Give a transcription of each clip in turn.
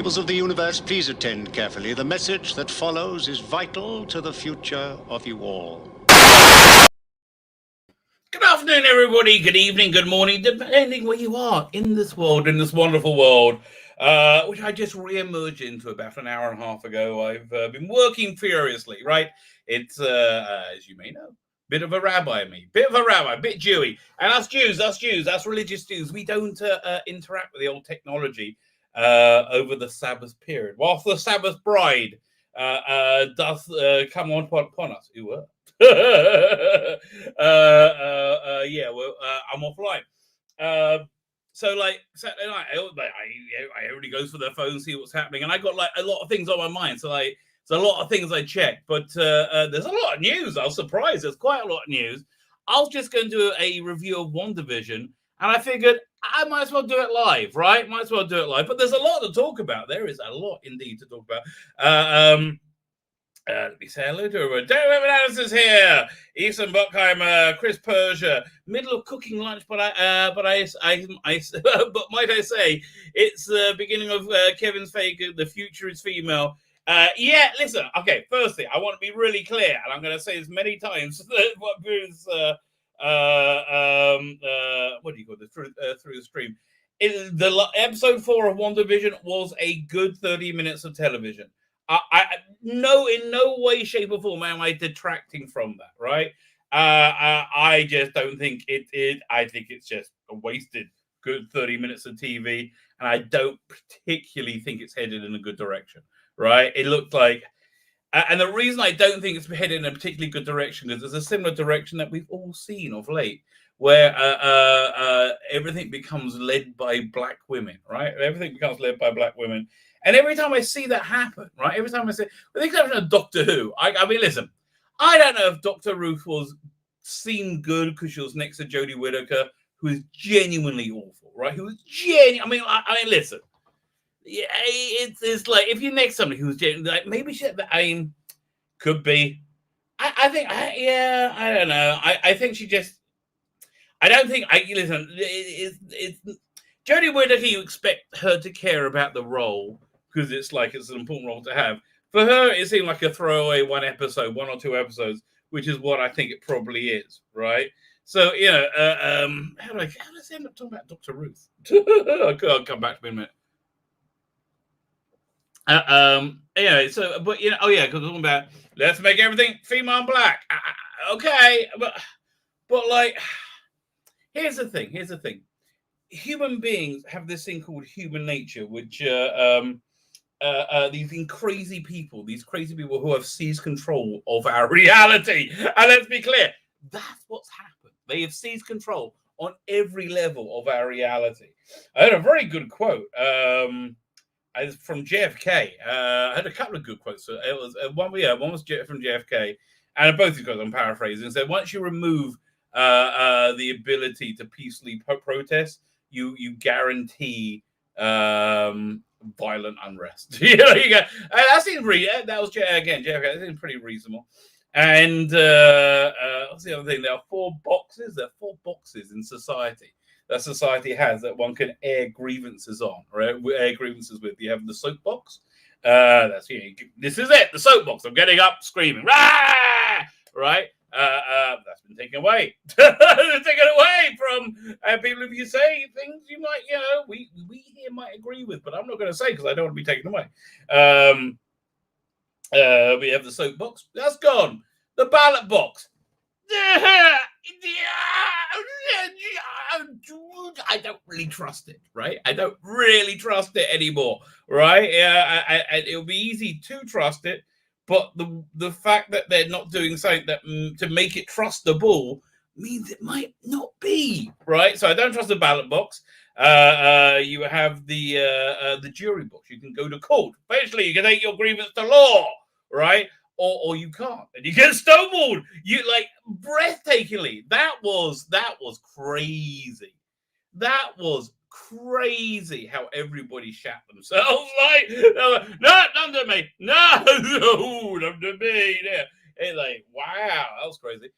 peoples of the universe, please attend carefully. The message that follows is vital to the future of you all. Good afternoon, everybody. Good evening, good morning, depending where you are in this world, in this wonderful world, which I just re-emerged into about an hour and a half ago. I've been working furiously, right? It's, as you may know, bit of a rabbi, bit Jewy. And us Jews, us religious Jews, we don't interact with the old technology over the Sabbath period. Whilst the Sabbath bride doth come upon us. I'm offline. So like Saturday night, I everybody goes for their phone, see what's happening, and I got like a lot of things on my mind. So there's a lot of things I check, but there's a lot of news. I was surprised. There's quite a lot of news. I was just going to do a review of WandaVision, and I figured I might as well do it live, right? Might as well do it live. But there's a lot to talk about. There is a lot indeed to talk about. Let me say hello to everyone. David Analysis here. Ethan Buckheimer, Chris Persia. Middle of cooking lunch, but but might I say it's the beginning of Kevin's fake. The future is female. Yeah, listen. Okay, firstly, I want to be really clear, and I'm going to say this many times. What goes what do you call it through the stream? The episode 4 of WandaVision was a good 30 minutes of television. In no way, shape, or form am I detracting from that, right? I just don't think it. I think it's just a wasted good 30 minutes of TV, and I don't particularly think it's headed in a good direction, right? It looked like, and the reason I don't think it's headed in a particularly good direction is there's a similar direction that we've all seen of late, where everything becomes led by black women, right? Everything becomes led by black women. And every time I see that happen, right? Every time I say, with the exception of Doctor Who, I mean, listen, I don't know if Dr. Ruth seemed good because she was next to Jodie Whittaker, who is genuinely awful, right? Who is I mean, listen, yeah, it's like if you're next to somebody who's genuinely, like maybe she, I mean, could be. I think, I don't know. I think she just. I don't think listen. It's Jodie Whittaker. You expect her to care about the role, because it's an important role to have. For her, it seemed like a throwaway one or two episodes, which is what I think it probably is, right? So, how do I end up talking about Dr. Ruth? I'll come back to me in a minute. Anyway, so, but, because we're talking about, let's make everything female and black. Okay, but like, here's the thing. Human beings have this thing called human nature, which these crazy people who have seized control of our reality. And let's be clear, that's what's happened. They have seized control on every level of our reality. I heard a very good quote from JFK. I had a couple of good quotes. It was one was from JFK, and both of these I'm paraphrasing. Said once you remove the ability to peacefully protest, you guarantee violent unrest. You go. That seems that was again JFK. That seems pretty reasonable. And what's the other thing? There are four boxes in society that society has that one can air grievances on, right? Air grievances with. You have the soapbox. This is it. The soapbox. I'm getting up, screaming, rah! Right. That's been taken away. Taken away from people. If you say things you might, we here might agree with, but I'm not going to say because I don't want to be taken away. We have the soapbox. That's gone. The ballot box. I don't really trust it, right? I don't really trust it anymore, right? It'll be easy to trust it. But the fact that they're not doing something that to make it trustable means it might not be, right? So I don't trust the ballot box. You have the jury box. You can go to court. Basically, you can take your grievance to law, right? Or you can't, and you get stonewalled. You breathtakingly. That was crazy. That was crazy how everybody shat themselves. No, none to me. No, none to me. Yeah. It's like, wow, that was crazy.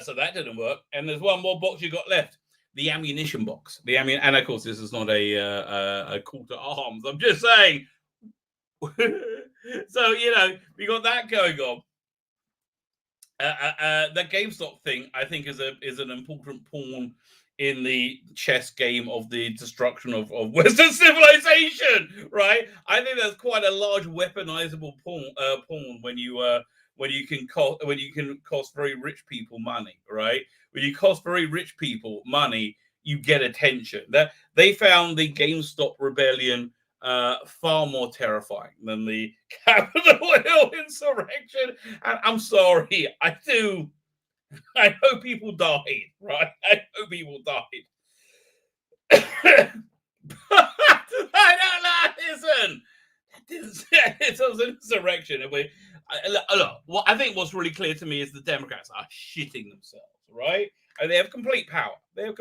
So that didn't work. And there's one more box you got left. the ammunition box. And of course, this is not a call to arms. I'm just saying. So we got that going on. The GameStop thing, I think, is an important pawn in the chess game of the destruction of Western civilization, right? I think that's quite a large weaponizable pawn when you can cost very rich people money, right? When you cost very rich people money, you get attention. That they found the GameStop rebellion far more terrifying than the Capitol Hill insurrection. And I'm sorry, I hope people died, right? I hope people died. I don't know. Listen, it was an insurrection. Look, I think what's really clear to me is the Democrats are shitting themselves, right? And they have complete power. But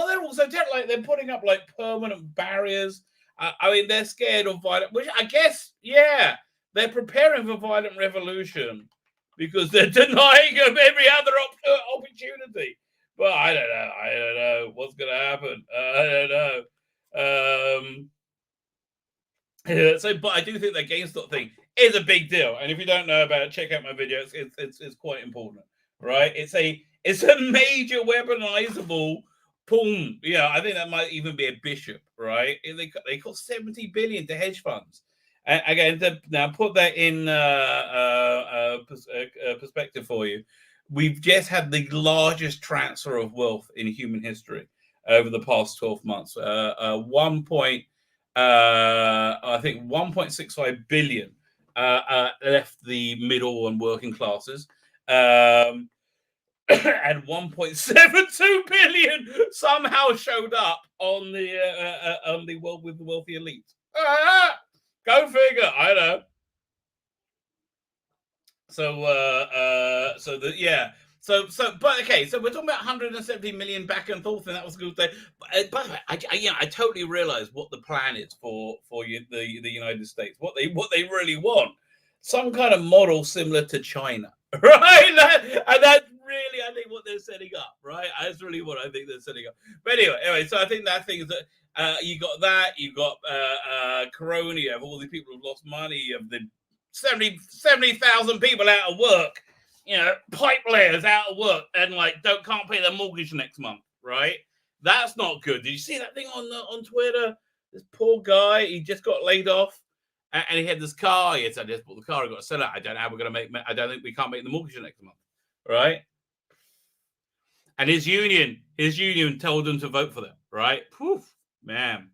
they're also they're putting up like permanent barriers. I mean, they're scared of violent, which I guess, yeah, they're preparing for violent revolution because they're denying them every other opportunity. But I don't know what's going to happen. I don't know. But I do think that GameStop thing is a big deal. And if you don't know about it, check out my video. It's quite important, right? It's a major weaponizable pawn. Yeah, I think that might even be a bishop, right? They cost $70 billion to hedge funds. And again, now put that in perspective for you. We've just had the largest transfer of wealth in human history over the past 12 months. I think 1.65 billion left the middle and working classes. And 1.72 billion somehow showed up on the world with the wealthy elite. Go figure. I know. But okay. So we're talking about 170 million back and forth, and that was a good thing. By the way, I totally realize what the plan is for the United States. What they really want, some kind of model similar to China, right? And that's really, I think, what they're setting up, right? That's really what I think they're setting up. But anyway, so I think that thing is that you got that, you got Corona, you have all these people who've lost money, you have the 70,000 people out of work, pipe layers out of work, and can't pay their mortgage next month, right? That's not good. Did you see that thing on Twitter? This poor guy, he just got laid off, and he had this car. He said, "I just bought the car. I got to sell it. I don't know how we're going to make. I don't think we can't make the mortgage next month, right?" And his union told them to vote for them, right? Poof, man.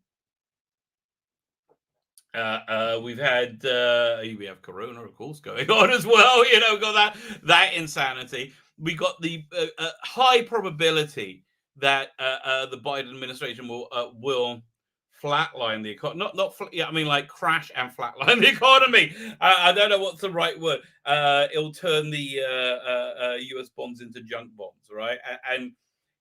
We have Corona, of course, going on as well. Got that insanity. We got the high probability that the Biden administration will flatline the economy. Crash and flatline the economy. I don't know what's the right word. It'll turn the U.S. bonds into junk bonds, right? And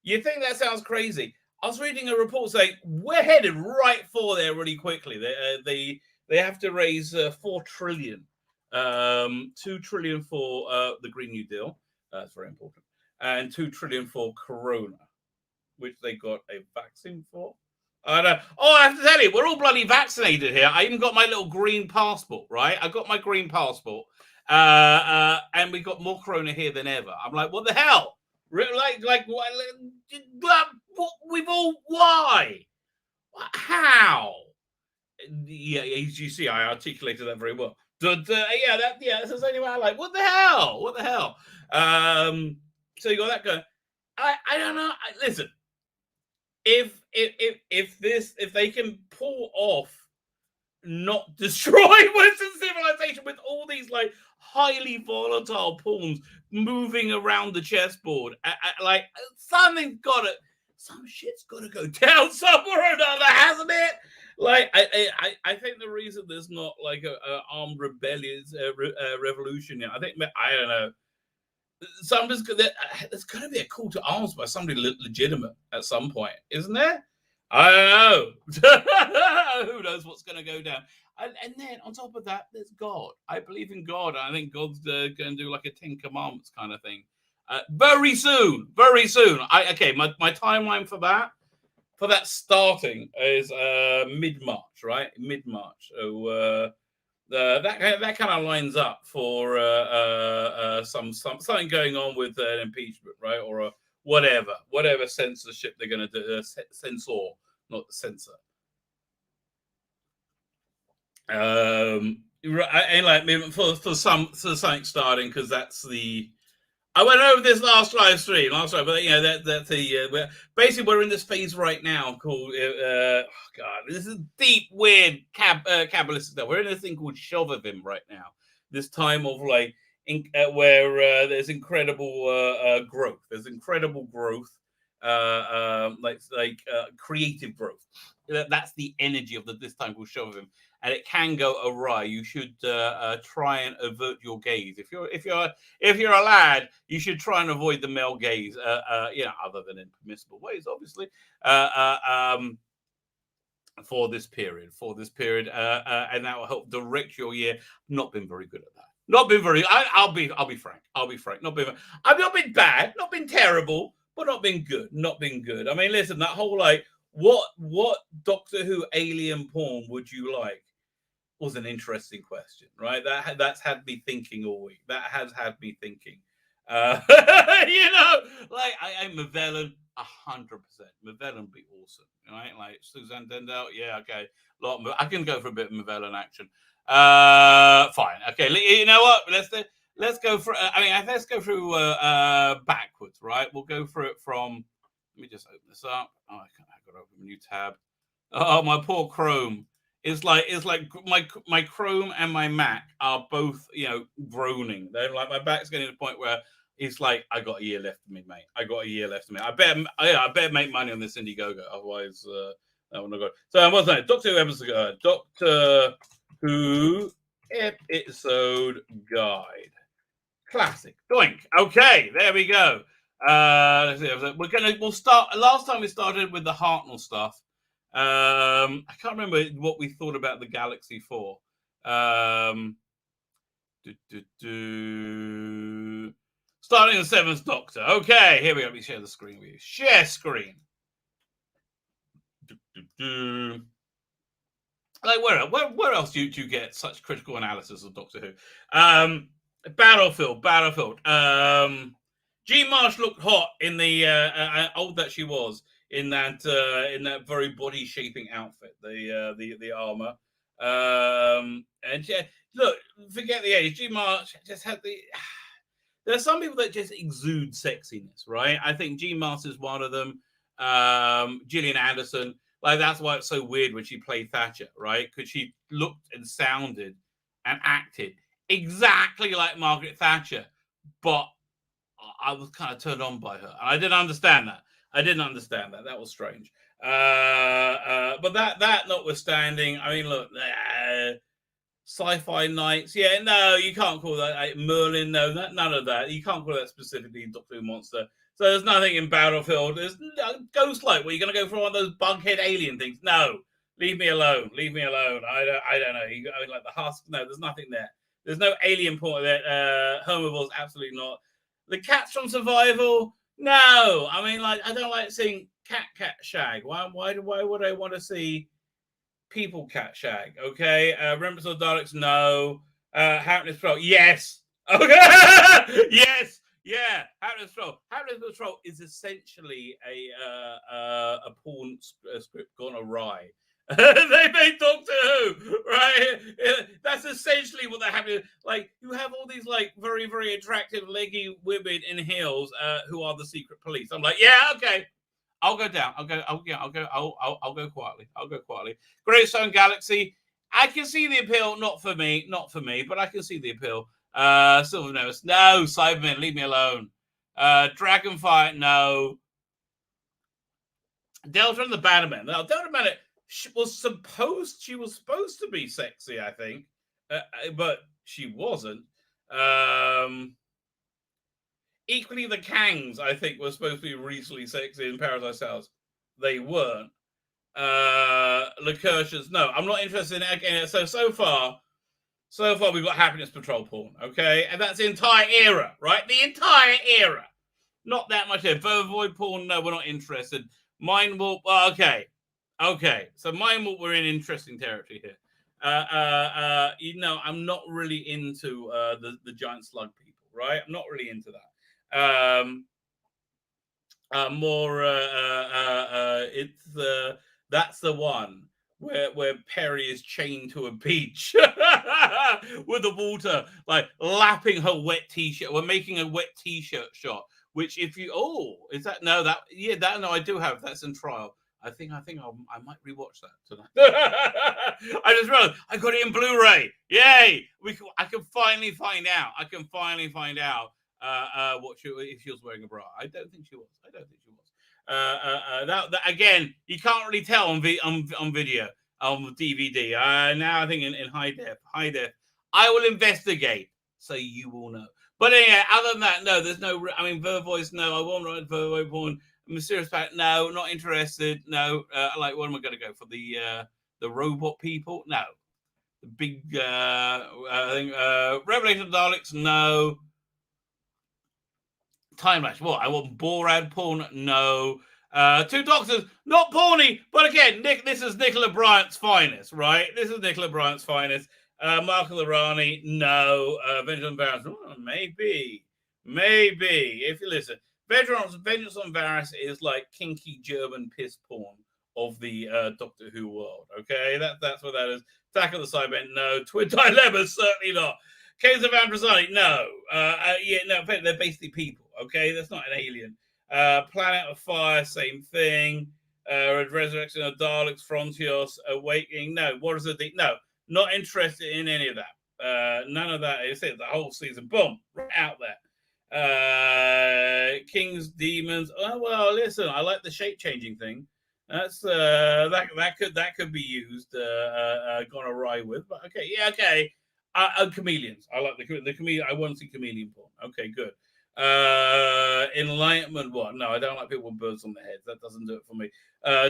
you think that sounds crazy? I was reading a report saying we're headed right for there really quickly. They have to raise $4 trillion, $2 trillion for the Green New Deal. That's very important, and $2 trillion for Corona, which they got a vaccine for. I know. Oh, I have to tell you, we're all bloody vaccinated here. I even got my little green passport, right? I got my green passport, and we got more Corona here than ever. I'm like, what the hell? Why? How? Yeah, as you see, I articulated that very well. That's anyway. What the hell? So you got that going. I don't know. Listen, if they can pull off not destroy Western civilization with all these highly volatile pawns moving around the chessboard, some shit's gotta go down somewhere or another, hasn't it? I think the reason there's not a armed revolution yet, I don't know. There's going to be a call to arms by somebody legitimate at some point, isn't there? I don't know. Who knows what's going to go down? And then on top of that, there's God. I believe in God. I think God's going to do a 10 Commandments kind of thing. Very soon. Okay, my timeline for that starting is mid-March, right? Mid-March. So that kind of lines up for something going on with an impeachment, right? Or a whatever censorship they're going to do, censor, not censor. And like for something starting, because that's the. I went over this last live stream, but you know that's the basically we're in this phase right now called God, this is deep, weird Kabbalistic stuff. We're in a thing called Shovavim right now. This time of like where there's incredible growth. There's incredible growth, creative growth. That's the energy of this time called Shovavim. And it can go awry. You should try and avert your gaze. If you're a lad, you should try and avoid the male gaze. Other than in permissible ways, obviously. For this period, and that will help direct your year. Not been very good at that. Not been very. I'll be frank. Not been. I've not been bad. Not been terrible. But not been good. I mean, listen. That whole like. What Doctor Who alien porn would you like? Was an interesting question, right? That's had me thinking all week. That has had me thinking. Like I'm Mavellan 100%. Mavellan would be awesome, right? Like Suzanne Dendell, yeah, okay. I can go for a bit of Mavellan action. Fine, okay. You know what? Let's go for. Let's go through backwards, right? We'll go through it from. Let me just open this up. Oh, I got to open a new tab. Oh, my poor Chrome. It's like my Chrome and my Mac are both, groaning. They're like, my back's getting to the point where it's like, I got a year left to me, mate. I better make money on this Indiegogo. Otherwise, that will not go. So what's that? Doctor Who episode. Doctor Who episode guide. Classic. Doink. Okay, there we go. Let's see. We'll start. Last time we started with the Hartnell stuff. I can't remember what we thought about the Galaxy 4. Starting the Seventh Doctor. Okay, here we go. Let me share the screen with you. Share screen. Like where else do you get such critical analysis of Doctor Who? Battlefield. Jean Marsh looked hot in the old that she was in that very body shaping outfit, the armor. And yeah, look, forget the age. Jean Marsh just had the. There are some people that just exude sexiness, right? I think Jean Marsh is one of them. Gillian Anderson, like that's why it's so weird when she played Thatcher, right? Because she looked and sounded and acted exactly like Margaret Thatcher, but I was kind of turned on by her. And I didn't understand that. That was strange. But that notwithstanding, I mean, look, sci-fi nights. Yeah, no, you can't call that Merlin. No, none of that. You can't call that specifically Doctor Who monster. So there's nothing in Battlefield. There's Ghostlight. Where you're going to go for one of those bughead alien things? No, leave me alone. I don't know. Like the husk. No, there's nothing there. There's no alien point there. Herbivores, absolutely not. The cats from Survival. No, I mean, like I don't like seeing cat shag. Why would I want to see people cat shag? Okay, Remembrance of the Daleks. No. Happiness Patrol. Yes. Okay. Yes. Yeah. Happiness Patrol. Happiness Patrol is essentially a porn script gone awry. They made Doctor Who, right? That's essentially what they're having. Like, you have all these like very, very attractive leggy women in heels who are the secret police. I'm like, yeah, okay, I'll go down. I'll go quietly. Greystone Galaxy. I can see the appeal. Not for me, but I can see the appeal. Silver Nevis. No. Cybermen, leave me alone. Dragonfire. No. Delta and the Bannerman. Now, Delta Bannerman. She was supposed to be sexy, I think, but she wasn't. Equally, the Kangs, I think, were supposed to be reasonably sexy in Paradise House. They weren't. Lacurtians, no, I'm not interested in it. So far, we've got Happiness Patrol porn, okay? And that's the entire era, right? The entire era. Not that much there. Void porn, no, we're not interested. Mind warp, okay. So mind warp, we're in interesting territory here. I'm not really into the giant slug people, right? I'm not really into that. That's the one where Perry is chained to a beach with the water like lapping her wet t-shirt. We're making a wet t-shirt shot. Which, if you I do have that's in trial. I might rewatch that tonight. I just realized I got it in Blu-ray. Yay! I can finally find out. If she was wearing a bra. I don't think she was. That again, you can't really tell on video, on DVD. Now I think in high def. I will investigate, so you will know. But anyway, other than that, no, there's no. I mean, Vervoice, no, I won't write Vervoice porn. Mysterious Pact, no, not interested. No, what am I going to go for? The robot people? No, the big. I think Revelation of Daleks, no. Time Lash, what? I want Borat porn, no. Two Doctors, not porny, but again, this is Nicola Bryant's finest, right? Mark Lorani, no. Vengeance on Varys, maybe. If you listen, Vengeance on Varys is like kinky German piss porn of the Doctor Who world. Okay, that's what that is. Attack of the Cybermen, no. Twin Dilemmas, certainly not. Caves of Androzani, no. They're basically people. Okay, that's not an alien. Planet of Fire, same thing. Resurrection of Daleks, Frontios, Awakening, no. What is it? No, not interested in any of that. None of that. It's it. The whole season, boom, right out there. Kings, Demons. Oh well, listen, I like the shape changing thing. That's that could be used. Gone awry with, but okay, yeah, okay. Chameleons. I like the chameleon. I want to see chameleon porn. Okay, good. Enlightenment, what? No, I don't like people with birds on their heads. That doesn't do it for me.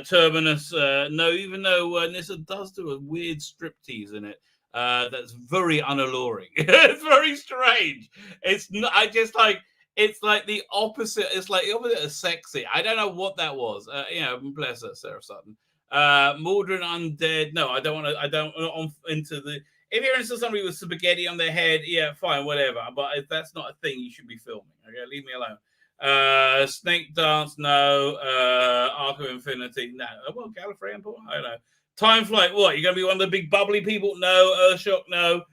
Terminus, no, even though Nissa does do a weird striptease in it. That's very unalluring. It's very strange. It's not, it's like the opposite. It's like the opposite of sexy. I don't know what that was. Bless her, Sarah Sutton. Mordred Undead. No, I don't want to. I don't want into the. If you're into somebody with spaghetti on their head, yeah, fine, whatever. But if that's not a thing, you should be filming. Okay, leave me alone. Snake Dance, no. Arc of Infinity, no. Well, Gallifreyan porn, I don't know. Time Flight, what? You're going to be one of the big bubbly people? No. Earthshock, no.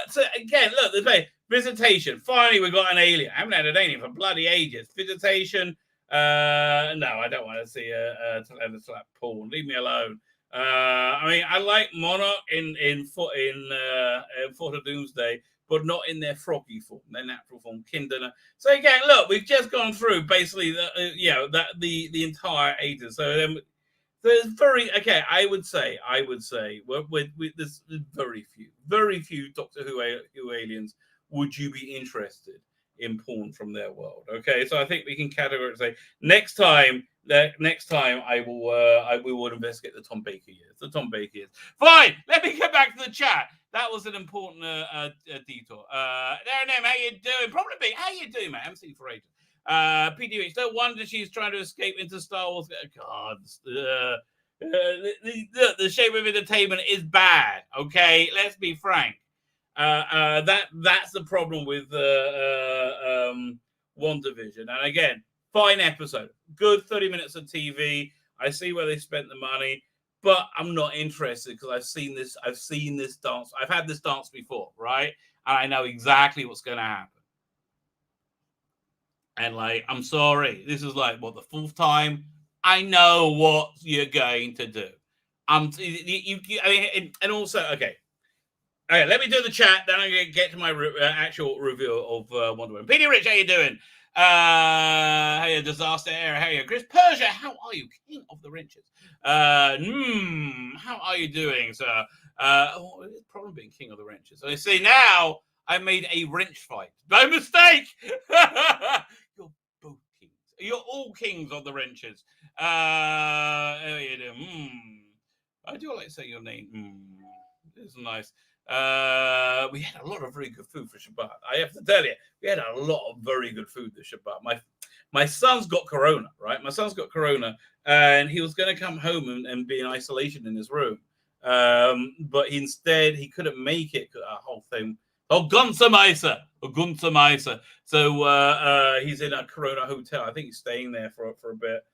So again, look, there's Visitation. Finally, we got an alien. I haven't had an alien for bloody ages. Visitation. No, I don't want to see a slap porn. Leave me alone. I like Monarch in Fort of Doomsday, but not in their froggy form, their natural form, Kindle. So again, look, we've just gone through basically the entire ages. So there's I would say there's very few Doctor Who aliens would you be interested in porn from their world. Okay, so I think we can categorically say next time I will investigate the Tom Baker years. Fine, let me get back to the chat. That was an important detour. There, how you doing? Probably me. How you doing, man? I haven't seen you for ages. PDH, no wonder she's trying to escape into Star Wars. God, the shape of entertainment is bad. Okay, let's be frank. That's the problem with WandaVision. And again, fine episode, good 30 minutes of TV. I see where they spent the money, but I'm not interested because I've seen this dance. I've had this dance before, right? And I know exactly what's going to happen. And I'm sorry, this is the fourth time. I know what you're going to do. And also, okay, let me do the chat. Then I'm going to get to my actual review of Wonder Woman. Peter Rich, how you doing? Hey, Disaster Era. Hey, Chris Persia, how are you? King of the Wrenches. How are you doing, sir? It's probably being King of the Wrenches. So you see, now I made a wrench fight. No mistake. You're both kings. You're all kings of the wrenches. How you doing? I do like to say your name. It's nice. We had a lot of very good food for Shabbat. I have to tell you, we had a lot of very good food this Shabbat. My son's got corona, right? My son's got corona, and he was going to come home and be in isolation in his room. But instead, he couldn't make it. A whole thing. Oh, Guntermeister. So he's in a corona hotel. I think he's staying there for a bit.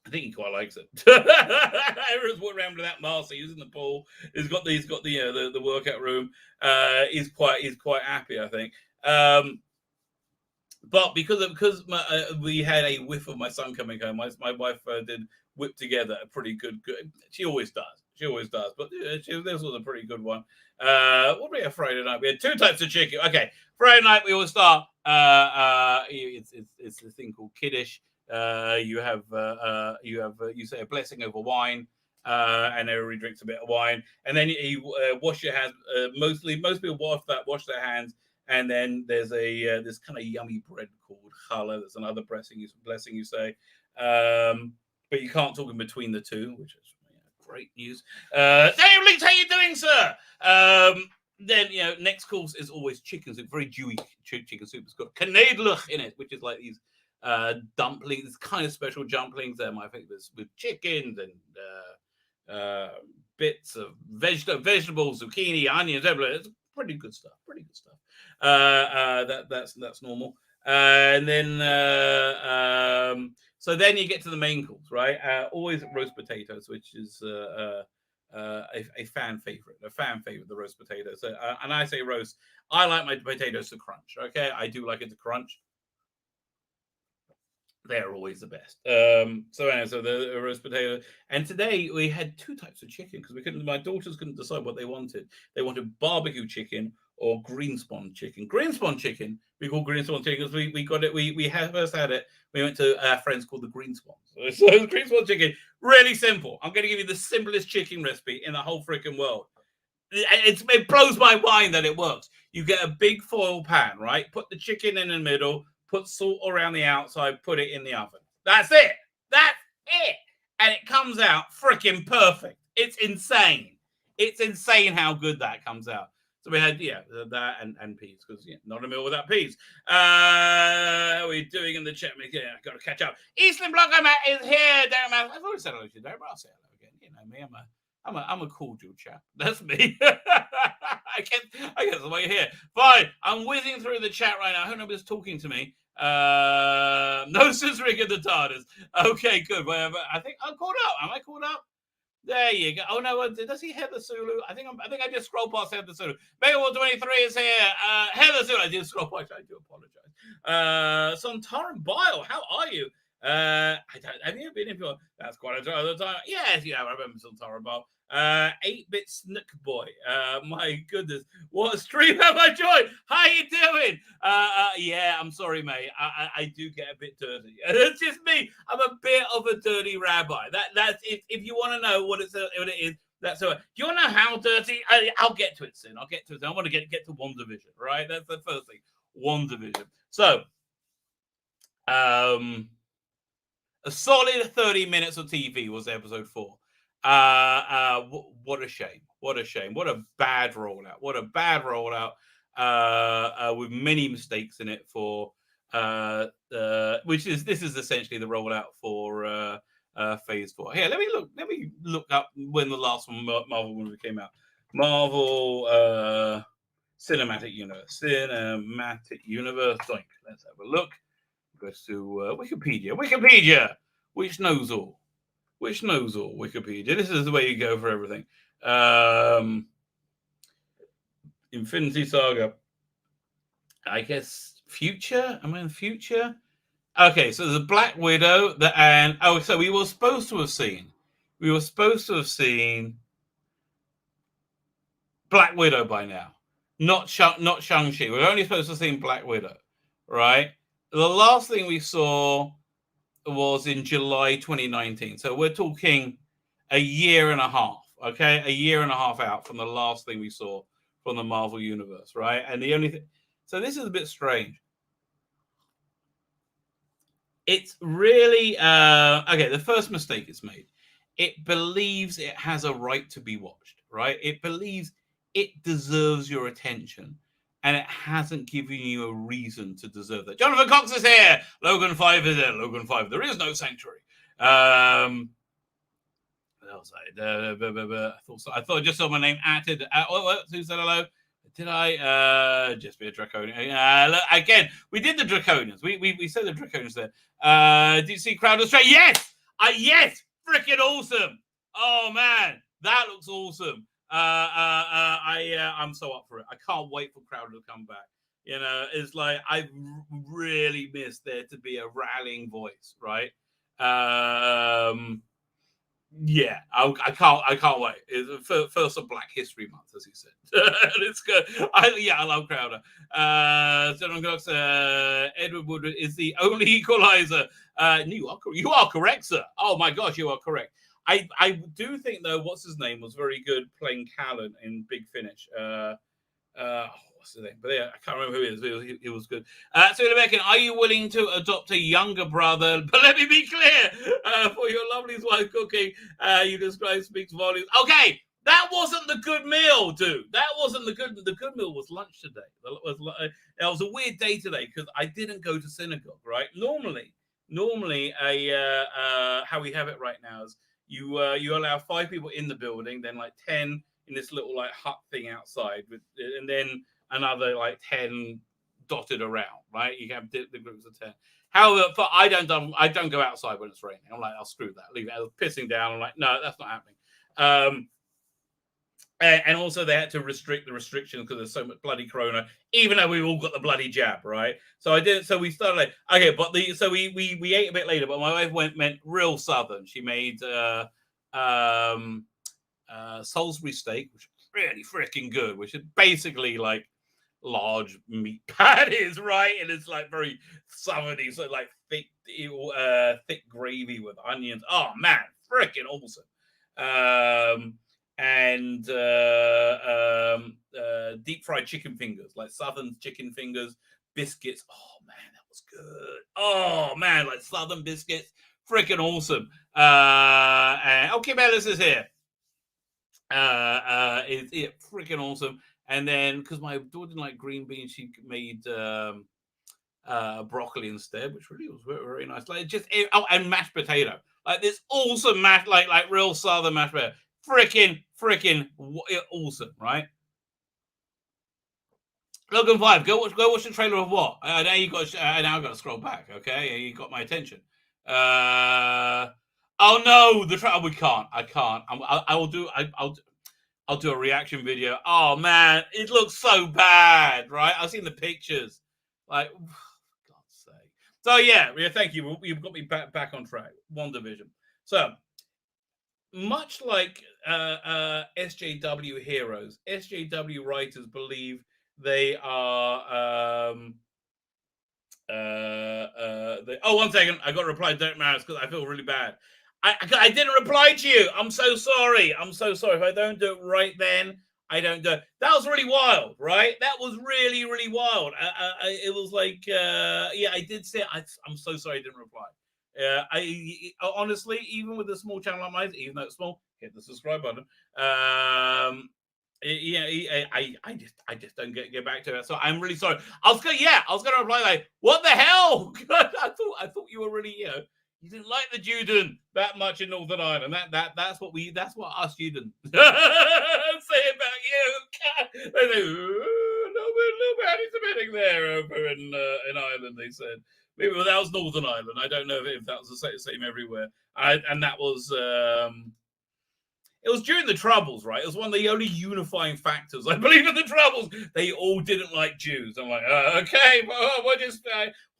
I think he quite likes it. Everyone's walking around with that mask. He's in the pool. He's got the workout room. He's quite happy, I think. But because we had a whiff of my son coming home, my wife did whip together a pretty good. She always does. But this was a pretty good one. What did we have Friday night? We had 2 types of chicken. Okay, Friday night we always start. It's a thing called kiddush. You say a blessing over wine, and everybody drinks a bit of wine, and then you wash your hands. Most people wash their hands, and then there's this kind of yummy bread called challah. There's another blessing you say, but you can't talk in between the two, which is great news. Dave Leeds, how you doing, sir? Then next course is always chicken soup, very dewy chicken soup. It's got knedlach in it, which is like these dumplings, kind of special dumplings. I think there's with chickens and bits of vegetables, zucchini, onions, everything. It's pretty good stuff. That's normal. And then so then you get to the main course, right? Always roast potatoes, which is a fan favorite. The roast potatoes. So, and I say roast. I like my potatoes to crunch. Okay, I do like it to crunch. They're always the best. So the roast potato. And today we had 2 types of chicken because my daughters couldn't decide what they wanted. They wanted barbecue chicken or green spawn chicken. Green spawn chicken, we call green spawn chicken because we got it. We first had it. We went to our friends called the Green Swans. So the green spawn chicken, really simple. I'm going to give you the simplest chicken recipe in the whole freaking world. It blows my mind that it works. You get a big foil pan, right? Put the chicken in the middle. Put salt around the outside, put it in the oven. That's it. And it comes out freaking perfect. It's insane. It's insane how good that comes out. So we had, that and peas, because not a meal without peas. How are we doing in the chat? Yeah, I've got to catch up. Eastern Blocker Matt is here. Darren, I've already said hello to you, Darren, but I'll say hello again. You know me, I'm a cordial chap. That's me. I guess the way you're here. Fine. I'm whizzing through the chat right now. I hope nobody's talking to me. No scissoring in the TARDIS. Okay, good. Well, I think I'm caught up. Am I caught up? There you go. Oh no, does he Heather Sulu? I think I just scrolled past Heather Sulu. Megawall 23 is here. Heather Sulu. I did scroll past. I do apologize. Sontaran Bile, how are you? Have you been in for that's quite a time? Yes, I remember Sontaran Bile. 8-bit Snook Boy. My goodness, what a stream have I joined? How you doing? Yeah, I'm sorry, mate. I do get a bit dirty. It's just me. I'm a bit of a dirty rabbi. That's if you want to know what it is. That's all right. Do you want to know how dirty? I'll get to it soon. I want to get to WandaVision, right? That's the first thing. WandaVision. So, a solid 30 minutes of TV was episode 4. What a shame. What a bad rollout. With many mistakes in it for this is essentially the rollout for phase 4. Here, let me look up when the last one Marvel movie came out. Marvel Cinematic Universe. Doink. Let's have a look. Goes to Wikipedia, which knows all. Wikipedia. This is the way you go for everything. Infinity Saga. I guess future. Am I in future? Okay, so there's a Black Widow so we were supposed to have seen Black Widow by now. Not Shang-Chi. We're only supposed to have seen Black Widow, right? The last thing we saw was in July 2019. So we're talking a year and a half, okay? A year and a half out from the last thing we saw from the Marvel Universe, right? And the only thing... So this is a bit strange. It's really... okay, the first mistake it's made. It believes it has a right to be watched, right? It believes it deserves your attention. and it hasn't given you a reason to deserve that. Jonathan Cox is here. Logan 5 is there. Logan 5. There is no sanctuary. What else? I thought I just saw my name added. Who said hello? Did I? Just be a Draconian. Look, again, we did the Draconians. We said the Draconians there. Did you see Crowd of Stray? Yes! Yes! Freaking awesome! Oh, man. That looks awesome. I'm so up for it. I can't wait for Crowder to come back. You know, it's like I really miss there to be a rallying voice, right? Yeah, I can't wait. It's first of Black History Month, as he said. It's good. I love Crowder. Edward Wood is the only equalizer. You are correct, sir. Oh my gosh, you are correct. I do think though, what's his name was very good playing Callan in Big Finish. What's his name? But yeah, I can't remember who it is. He was good. So Rebecca, are you willing to adopt a younger brother? But let me be clear, for your lovely wife cooking, you describe speaks volumes. Okay, that wasn't the good meal, dude. That wasn't the good. The good meal was lunch today. It was a weird day today because I didn't go to synagogue. Right? Normally, how we have it right now is you allow 5 people in the building, then like 10 in this little like hut thing outside, and then another like 10 dotted around, right? You have the groups of 10. However, I don't go outside when it's raining. I'm like, I'll screw that. Leave it. I was pissing down. I'm like, no, that's not happening. And also they had to restrict the restrictions because there's so much bloody corona, even though we've all got the bloody jab, right? So we started like, okay, but we ate a bit later, but my wife meant real southern. She made Salisbury steak, which is really freaking good, which is basically like large meat patties, right? And it's like very southerny, so like thick gravy with onions. Oh man, freaking awesome. And deep fried chicken fingers, like southern chicken fingers, biscuits. Oh man, that was good. Oh man, like southern biscuits, freaking awesome. And okay, Bellis is here. It's freaking awesome. And then because my daughter didn't like green beans, she made broccoli instead, which really was very, very nice. Like just and mashed potato, like this awesome mashed, like real southern mashed potato. Freaking awesome, right? Logan 5, go watch the trailer of what? Now you got. Now I've got to scroll back. Okay, you got my attention. Oh no, the trailer. We can't. I can't. I'll do a reaction video. Oh man, it looks so bad, right? I've seen the pictures. Like, for God's sake. So yeah, thank you. You've got me back on track. WandaVision. So much like SJW heroes, SJW writers believe they are. Oh, 1 second. I got to reply to Derek Maris because I feel really bad. I didn't reply to you. I'm so sorry. If I don't do it right then, I don't do it. That was really wild, right? That was really, really wild. It was like, I did say I'm so sorry I didn't reply. I honestly, even with a small channel like mine, even though it's small, hit the subscribe button. I just don't get back to it. So I'm really sorry. I was gonna reply like, what the hell? I thought you were really, you didn't like the Juden that much in Northern Ireland. That's what us Juden say about you. They say, no anti-Semitic there over in Ireland. They said maybe that was Northern Ireland. I don't know if that was the same everywhere. And that was it was during the Troubles, right? It was one of the only unifying factors, I believe, in the Troubles. They all didn't like Jews. I'm like, okay, but why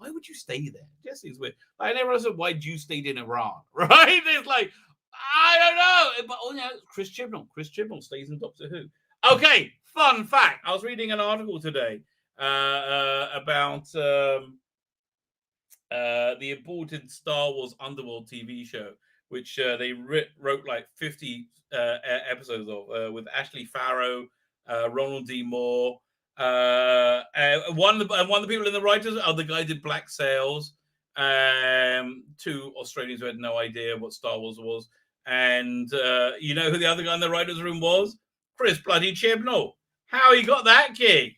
would you stay there? Jesse's weird. I never understood why Jews stayed in Iran, right? It's like, I don't know. But Chris Chibnall stays in Doctor Who. Okay, fun fact. I was reading an article today about the aborted Star Wars Underworld TV show, which they wrote like 50 episodes of with Ashley Farrow, Ronald D. Moore. One of the people in the writers are the guy who did Black Sails. 2 Australians who had no idea what Star Wars was. And you know who the other guy in the writer's room was? Chris bloody Chibnall. How he got that gig?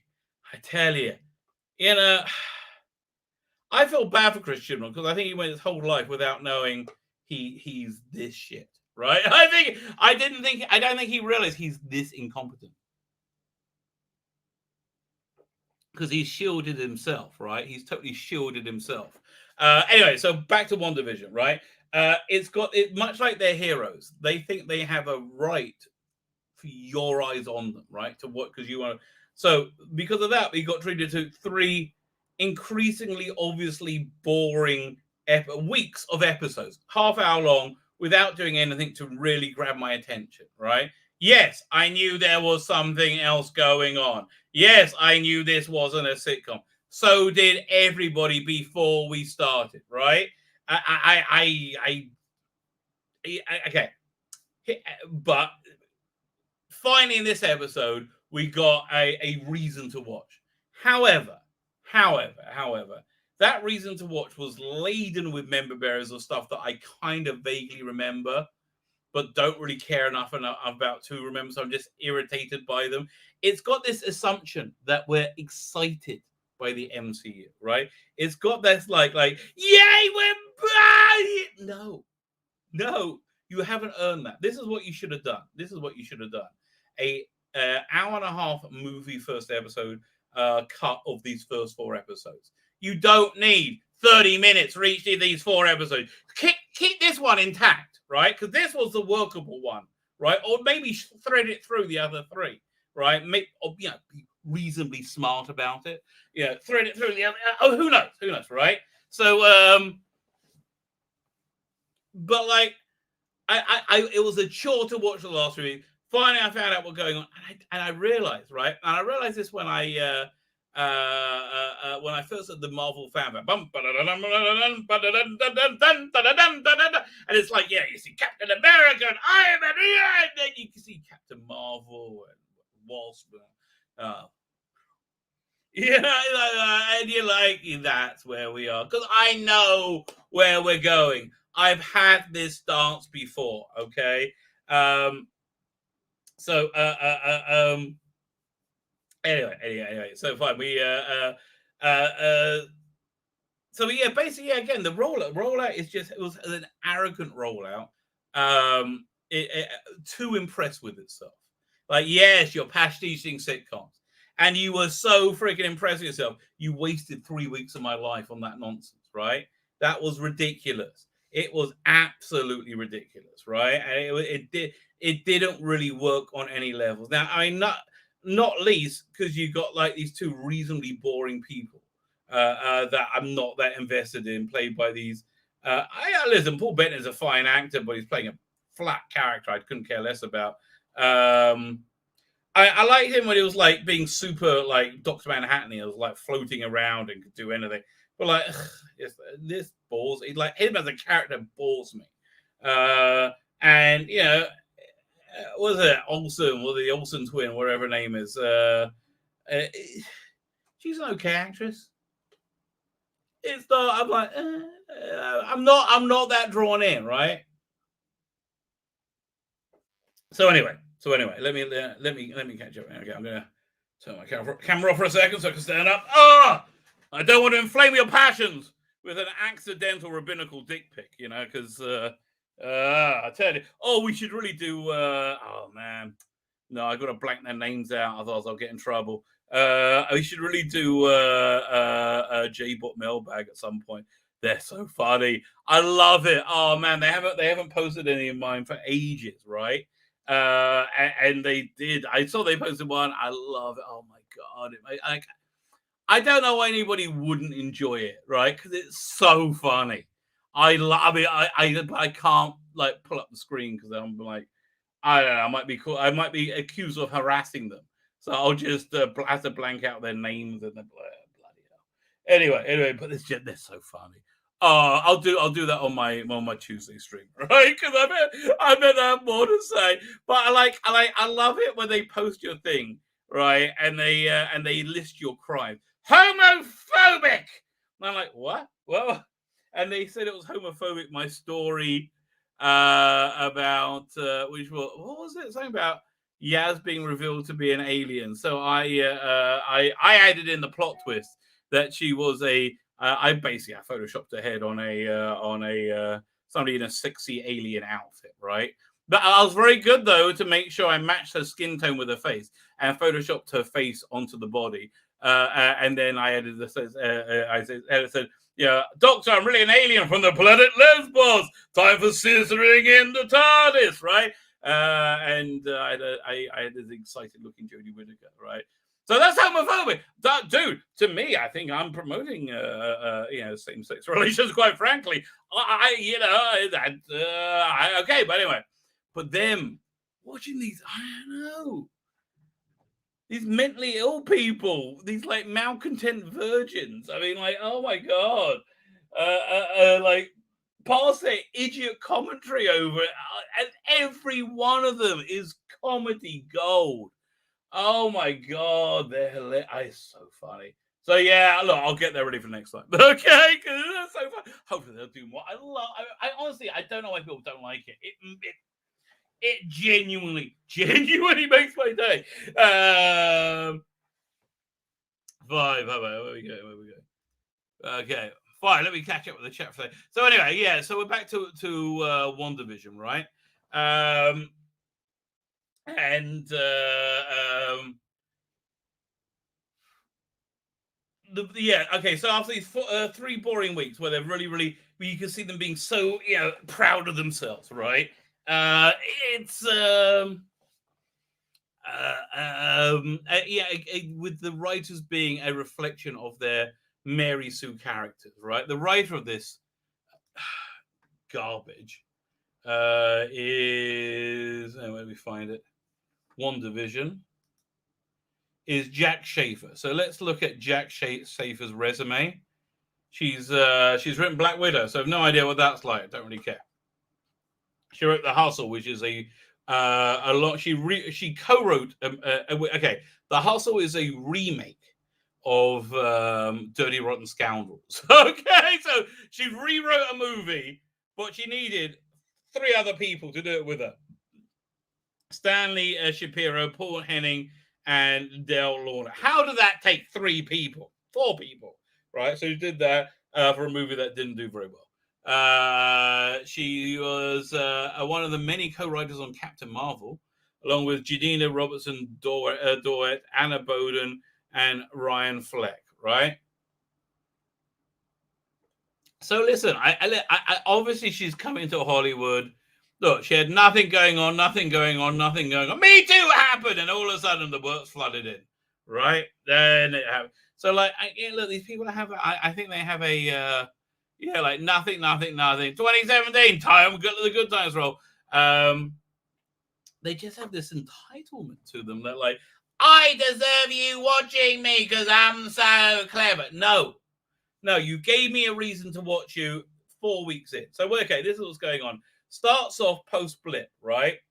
I tell you, I feel bad for Chris Chibnall because I think he went his whole life without knowing he's this shit, right? I don't think he realized he's this incompetent because he's shielded himself, right? He's totally shielded himself. Anyway, so back to WandaVision, right? It's got it much like their heroes. They think they have a right for your eyes on them, right? To what because you want to. So because of that, we got treated to 3 increasingly obviously boring weeks of episodes, half-hour long, without doing anything to really grab my attention, right? Yes, I knew there was something else going on. Yes, I knew this wasn't a sitcom. So did everybody before we started, right? Okay. But finally in this episode, we got a reason to watch. However, that reason to watch was laden with member bearers of stuff that I kind of vaguely remember, but don't really care enough about to remember. So I'm just irritated by them. It's got this assumption that we're excited by the MCU, right? It's got this like, yay, we're back! No, you haven't earned that. This is what you should have done. A hour and a half movie first episode cut of these first 4 episodes. You don't need 30 minutes for each of these 4 episodes. Keep this one intact, right? Because this was the workable one, right? Or maybe thread it through the other 3, right? Be reasonably smart about it. Thread it through the other. Oh, who knows, right? So, but like, it was a chore to watch the last 3 weeks. Finally, I found out what's going on, and I realized, right? And I realized this when I first had the Marvel fan, and it's like, yeah, you see Captain America and Iron Man, and then you can see Captain Marvel and Wasp. And you're like, that's where we are, because I know where we're going. I've had this dance before, okay? So anyway, so fine. So yeah, basically, again, the rollout is just, it was an arrogant rollout, too impressed with itself. Like, yes, you're pastiching sitcoms, and you were so freaking impressed with yourself. You wasted 3 weeks of my life on that nonsense, right? That was ridiculous. It was absolutely ridiculous, right? And it didn't really work on any levels. Now, I mean, not least because you got like these 2 reasonably boring people that I'm not that invested in, played by these. Listen, Paul Bettany's a fine actor, but he's playing a flat character I couldn't care less about. I liked him when he was like being super like Dr. Manhattan. He was like floating around and could do anything. But like, this bores, like him as a character bores me. And was it Olsen, or the Olsen twin, whatever her name is? She's an okay actress. It's not. I'm like, I'm not that drawn in, right? So anyway, let me catch up. Okay, I'm gonna turn my camera off for a second so I can stand up. I don't want to inflame your passions with an accidental rabbinical dick pic, because I tell you, we should really do. Oh man, no, I got to blank their names out, otherwise I'll get in trouble. We should really do J-Bot mailbag at some point. They're so funny. I love it. Oh man, they haven't posted any of mine for ages, right? And they did. I saw they posted one. I love it. Oh my god! I don't know why anybody wouldn't enjoy it, right? Because it's so funny. I can't like pull up the screen because I'm like, I don't know. I might be accused of harassing them, so I'll just have to blank out their names and bloody hell. Anyway, but they're so funny. I'll do that on my Tuesday stream, right? Because I bet I have more to say. But I love it when they post your thing, right? And they list your crime. Homophobic. And I'm like, what? Well, and they said it was homophobic. My story about what was it? Something about Yaz being revealed to be an alien. So I added in the plot twist that she was I photoshopped her head on a somebody in a sexy alien outfit, right? But I was very good though to make sure I matched her skin tone with her face and photoshopped her face onto the body. And then I added this. I said, "Yeah, Doctor, I'm really an alien from the planet Lesbos. Time for scissoring in the TARDIS, right?" And I had this excited-looking Jodie Whittaker, right? So that's homophobic, dude. To me, I think I'm promoting, same-sex relations. Quite frankly, okay. But anyway, but them watching these, I don't know, these mentally ill people, these like malcontent virgins. I mean, like, oh my god, like past their idiot commentary over it, and every one of them is comedy gold. Oh my god, they're hilarious. It's so funny. So yeah, look, I'll get there ready for next time. Okay, because it's so fun. Hopefully they'll do more. I honestly, I don't know why people don't like it. It genuinely makes my day. Fine, where we go? Okay, fine. Let me catch up with the chat for that. So anyway, yeah. So we're back to WandaVision, right? Okay. So after these 3 boring weeks where they're really, where you can see them being so proud of themselves, right? With the writers being a reflection of their Mary Sue characters, right? The writer of this garbage is, where do we find it? WandaVision is Jack Schaefer. So let's look at Jack Schaefer's resume. She's written Black Widow, so I have no idea what that's like. Don't really care. She wrote The Hustle, which is a lot. She co-wrote. Okay, The Hustle is a remake of Dirty Rotten Scoundrels. Okay, so she rewrote a movie, but she needed 3 other people to do it with her: Stanley Shapiro, Paul Henning, and Dale Lorna. How did that take 3 people? 4 people, right? So she did that for a movie that didn't do very well. She was one of the many co-writers on Captain Marvel, along with Jadina Robertson, Doherty, Anna Boden, and Ryan Fleck, right? So listen, I obviously she's coming to Hollywood. Look, she had nothing going on. Me Too happened, and all of a sudden the work's flooded in, right? Then it happened. So look, these people have. I think they have a. Like nothing. 2017 time, the good times roll. They just have this entitlement to them that like, I deserve you watching me because I'm so clever. No, you gave me a reason to watch you 4 weeks in. So okay, this is what's going on. Starts off post blip, right?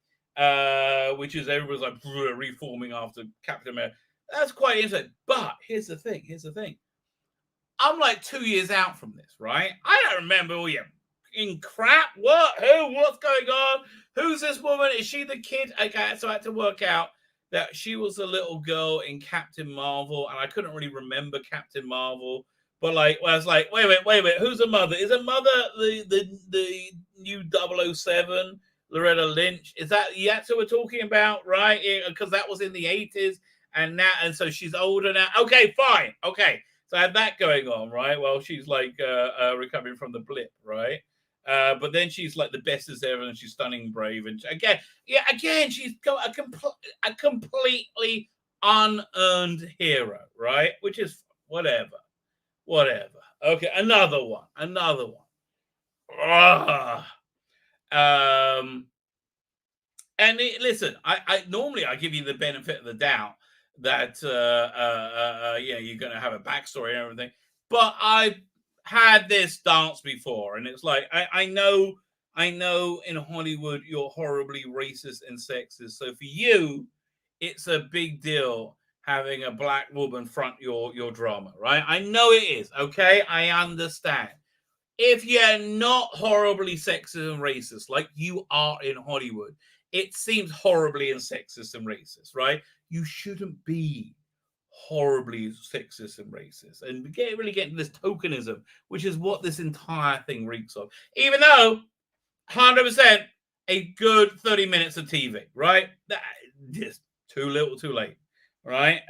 Which is everyone's like reforming after Captain America. That's quite interesting. But here's the thing. I'm like 2 years out from this, right? I don't remember all your in crap. What? Who? What's going on? Who's this woman? Is she the kid? Okay, so I had to work out that she was a little girl in Captain Marvel, and I couldn't really remember Captain Marvel. But I was like, wait a minute. Who's the mother? Is the mother the new 007, Loretta Lynch? Is that that's what we're talking about, right? Because that was in the 80s, and so she's older now. Okay, fine. Okay. So I had that going on, right? Well, she's like recovering from the blip, right? But then she's like the best as ever, and she's stunning, brave, and again, she's got a completely unearned hero, right? Which is whatever. Okay, another one. Listen, I normally I give you the benefit of the doubt that you're going to have a backstory and everything, but I've had this dance before, and it's like I know in Hollywood you're horribly racist and sexist, so for you it's a big deal having a black woman front your drama, right? I know it is. Okay, I understand. if you're not horribly sexist and racist, like you are in Hollywood, it seems horribly and sexist and racist, right? You shouldn't be horribly sexist and racist and really get into this tokenism, which is what this entire thing reeks of. Even though 100% a good 30 minutes of TV, right? That just too little, too late, right?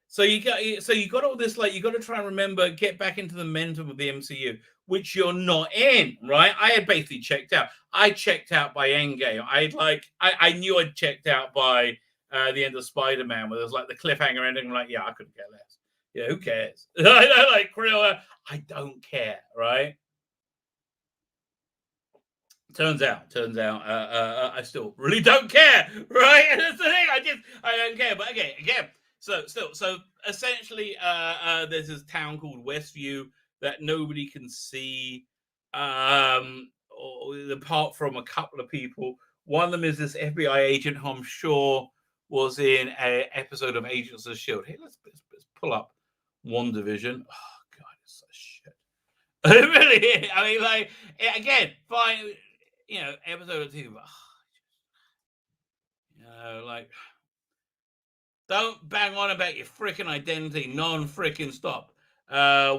So you got all this, like, you got to try and remember, get back into the momentum of the MCU, which you're not in, right? I had basically checked out. I checked out by Endgame. I knew I'd checked out by the end of Spider-Man, where there's like the cliffhanger ending. I'm like, yeah, I couldn't care less. Yeah, who cares? I don't care, right? Turns out, I still really don't care, right? That's the thing. I don't care. But again, so essentially, there's this town called Westview that nobody can see, apart from a couple of people. One of them is this FBI agent who I'm sure was in an episode of Agents of S.H.I.E.L.D. Hey, let's pull up WandaVision. Oh God, it's such shit. It really is. I mean, like, again, fine. Episode of TV, like, don't bang on about your freaking identity, non-freaking stop.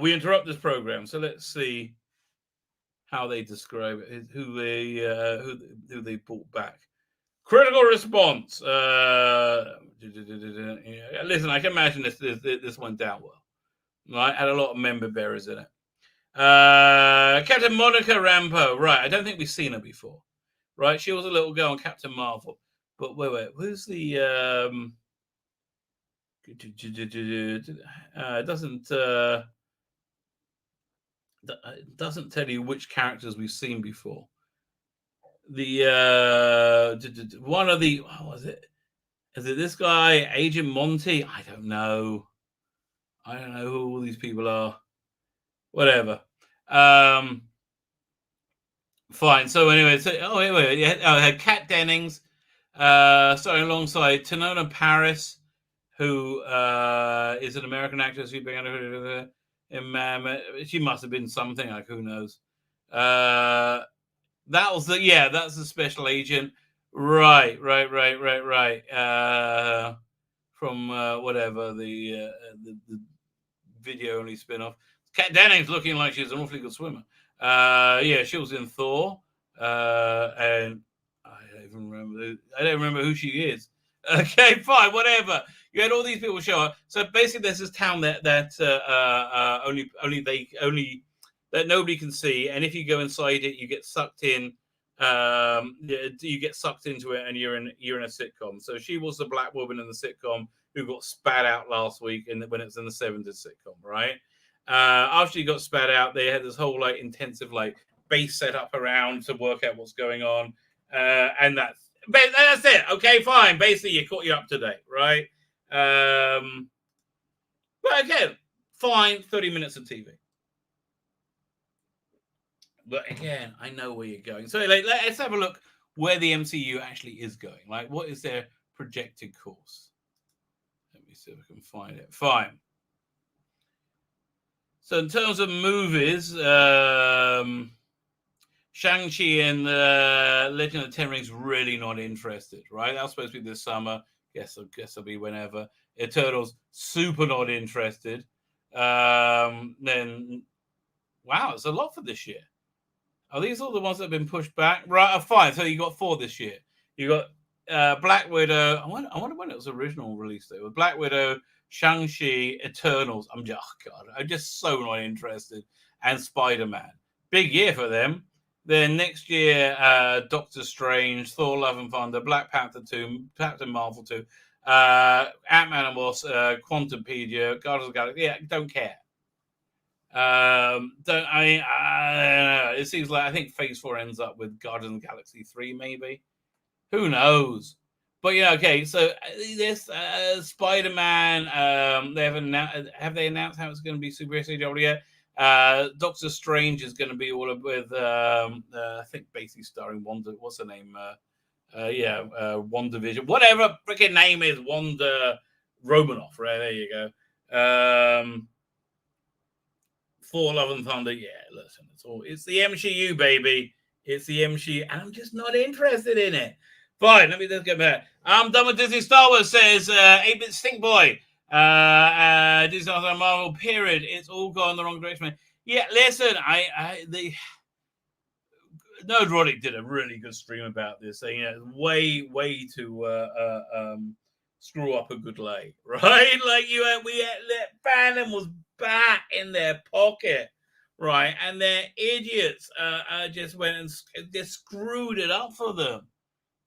We interrupt this program, so let's see how they describe it, who they brought back. Critical response. Listen, I can imagine this went down well. Right, had a lot of member bearers in it. Captain Monica Rambeau, right? I don't think we've seen her before, right? She was a little girl on Captain Marvel, but wait, who's the? It doesn't tell you which characters we've seen before. The one of the, what was it? Is it this guy, Agent Monty? I don't know who all these people are. Whatever. Fine. So anyway, had Kat Dennings, starring alongside Tynona Paris, who is an American actress who began she must have been something, like, who knows. That's the special agent. Right. From whatever the video only spin-off. Kat Dennings looking like she's an awfully good swimmer. She was in Thor, and I don't remember who she is. Okay, fine, whatever. You had all these people show up. So basically, there's this town that nobody can see, and if you go inside it, you get sucked in. You get sucked into it, and you're in a sitcom. So she was the black woman in the sitcom who got spat out last week, when it's in the 70s sitcom, right? After he got spat out, they had this whole like intensive like base set up around to work out what's going on, and that's it. Okay, fine. Basically, you're up to date, right? But again, fine. 30 minutes of TV. But again, I know where you're going. So let's have a look where the MCU actually is going. Like, what is their projected course? Let me see if I can find it. Fine. So in terms of movies, Shang-Chi and Legend of the Ten Rings, really not interested, right? That was supposed to be this summer. Guess it'll be whenever. Eternals, super not interested. Then, wow, it's a lot for this year. Are these all the ones that have been pushed back? Right, fine. So you got 4 this year. You got Black Widow. I wonder when it was original release date. With Black Widow, Shang-Chi, Eternals. I'm just so not interested. And Spider-Man. Big year for them. Then next year, Doctor Strange, Thor: Love and Thunder, Black Panther 2, Captain Marvel 2, Ant-Man and Wasp, Quantumpedia, Guardians of the Galaxy. Yeah, don't care. It seems like, I think Phase 4 ends up with Guardians of the Galaxy 3, maybe. Who knows? But yeah, okay. So this Spider-Man, have they announced how it's going to be superhero CW yet? Doctor Strange is going to be all with I think basically starring Wanda. What's her name? WandaVision. Whatever freaking name is Wanda Romanoff. Right, there you go. Thor: Love and Thunder. Yeah, listen, it's the MCU, baby. It's the MCU, and I'm just not interested in it. Fine, let me just get back. I'm done with Disney Star Wars, says 8-bit Stink Boy. Disney Star Wars Marvel, period. It's all gone the wrong direction, man. Yeah, listen, Doherty did a really good stream about this, saying way to screw up a good lay, right? Like fandom was back in their pocket, right? And their idiots just went and just screwed it up for them.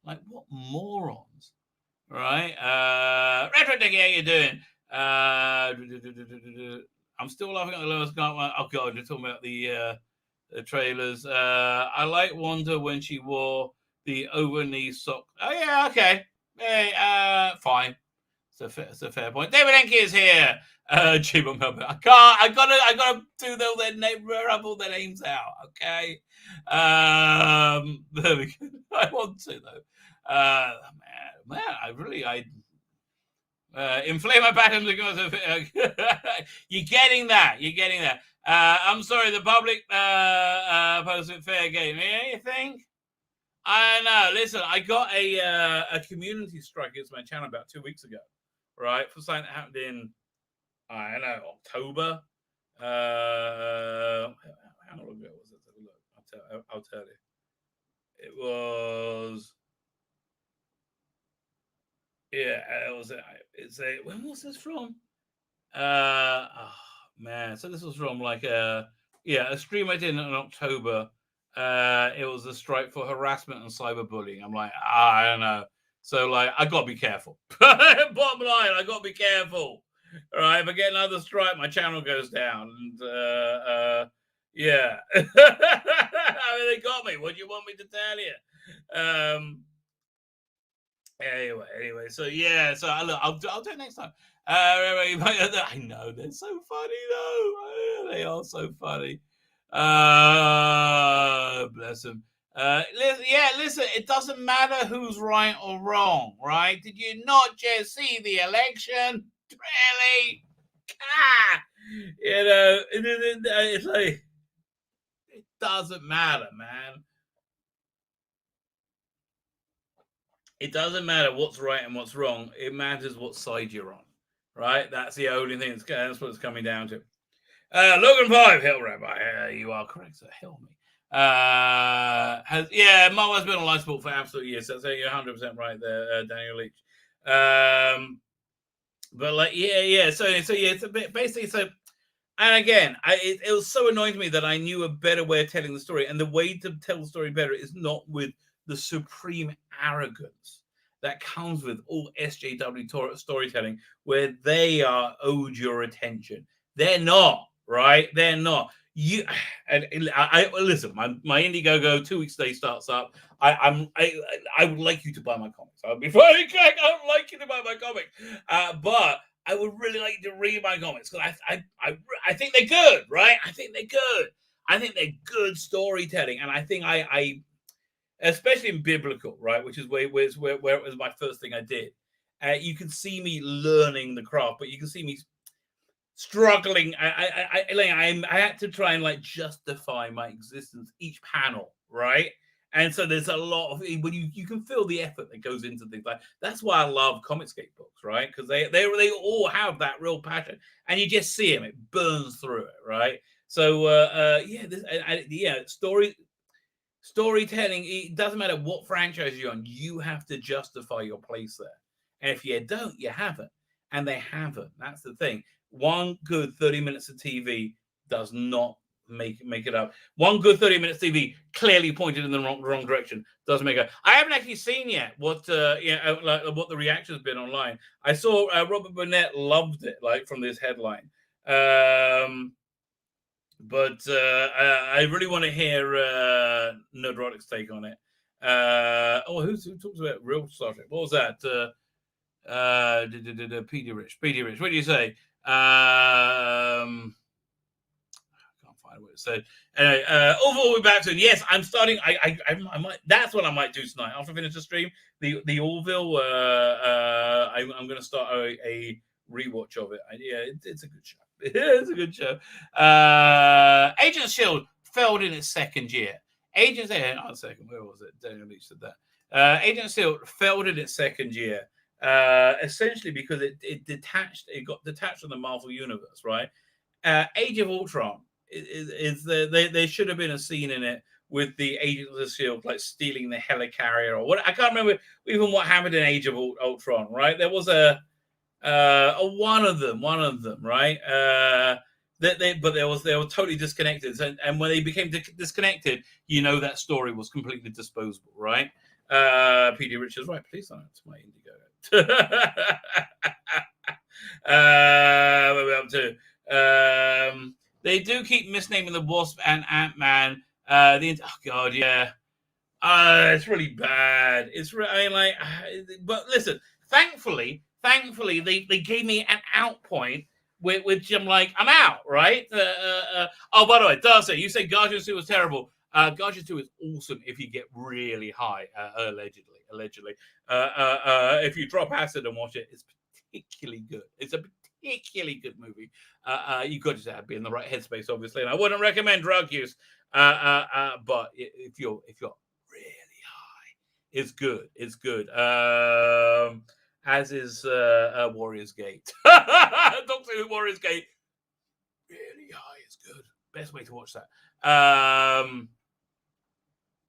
Like, what morons, right? Retro Dicky, how you doing? I'm still laughing at the lowest guy one. Oh God, you're talking about the trailers. I like Wanda when she wore the over-knee sock. Oh yeah, okay. Hey, fine. It's a fair point. David Enke is here. I gotta do their name, rub all their names out. Okay. There we go. I want to though. Man, inflame my patterns because of you're getting that. I'm sorry, the public posted fair game. Yeah, you think? I know. Listen, I got a community strike against my channel about 2 weeks ago, right? For something that happened in, I don't know, October. How long ago was it? Look, I'll tell you. It was. Yeah, it was. When was this from? Oh man, so this was from like a stream I did in October. It was a strike for harassment and cyberbullying. I'm like, I don't know. So like, I gotta be careful. Bottom line, I gotta be careful. All right, if I get another strike, my channel goes down. And yeah, I mean, they got me. What do you want me to tell you? Anyway, so yeah, so I'll do it next time. I know they're so funny though. They are so funny. Bless them. Listen, it doesn't matter who's right or wrong, right? Did you not just see the election? Really? You know, it's like it doesn't matter, man. It doesn't matter what's right and what's wrong. It matters what side you're on, right? That's the only thing that's what it's coming down to. Logan 5, Hill Rabbi. You are correct, sir. Hill me. Marvel's been on live sport for absolute years. So you're 100% right there, Daniel Leach. But like, yeah. So it's a bit basically. So, and again, it was so annoying to me that I knew a better way of telling the story, and the way to tell the story better is not with the supreme arrogance that comes with all SJW storytelling, where they are owed your attention. They're not, right? They're not. I listen. My Indiegogo 2 weeks today starts up. I would like you to buy my comics. I'll be very quick. I would like you to buy my comics, but I would really like you to read my comics because I think they're good, right? I think they're good. I think they're good storytelling, and I think I especially in biblical, right, which is where it was my first thing I did. You can see me learning the craft, but you can see me struggling. I had to try and like justify my existence each panel, right? And so there's a lot of when you can feel the effort that goes into things like that's why I love Comicscape books, right? Because they all have that real passion, and you just see them. It burns through it, right? So storytelling, it doesn't matter what franchise you're on, you have to justify your place there. And if you don't, you haven't. And they haven't. That's the thing. One good 30 minutes of TV does not make it up. One good 30 minutes TV clearly pointed in the wrong direction. Doesn't make it. I haven't actually seen yet what what the reaction has been online. I saw Robert Burnett loved it, like from this headline. But I really want to hear Nerdrotic's take on it. Who talks about real Star Trek? What was that? PD Rich. What do you say? I can't find what it said. Anyway, overall, we're back to yes. I'm starting. I might. That's what I might do tonight after I finish the stream. The Orville. I'm going to start a rewatch of it. It's a good show. It's a good show. Agent Shield failed in its second year. Agent second, where was it? Daniel Leach said that. Agent Shield failed in its second year, essentially because it got detached from the Marvel universe, right? Age of Ultron there should have been a scene in it with the Agents of Shield like stealing the helicarrier or what. I can't remember even what happened in Age of Ultron, right? There was a one of them, right? But they were totally disconnected, and when they became disconnected, you know that story was completely disposable, right? P.D. Richards, right? Please don't answer my Indigo. Where are we up to? They do keep misnaming the Wasp and Ant-Man. Oh god, yeah. It's really bad. But listen, thankfully, they gave me an out point, which I'm like, I'm out, right? Oh, by the way, Darcy, you say Guardians 2 was terrible. Guardians 2 is awesome if you get really high, allegedly. If you drop acid and watch it, it's particularly good. It's a particularly good movie. You got to be in the right headspace, obviously, and I wouldn't recommend drug use. But if you're really high, it's good. It's good. As is Warriors Gate. Doctor Who Warriors Gate. Really high is good. Best way to watch that.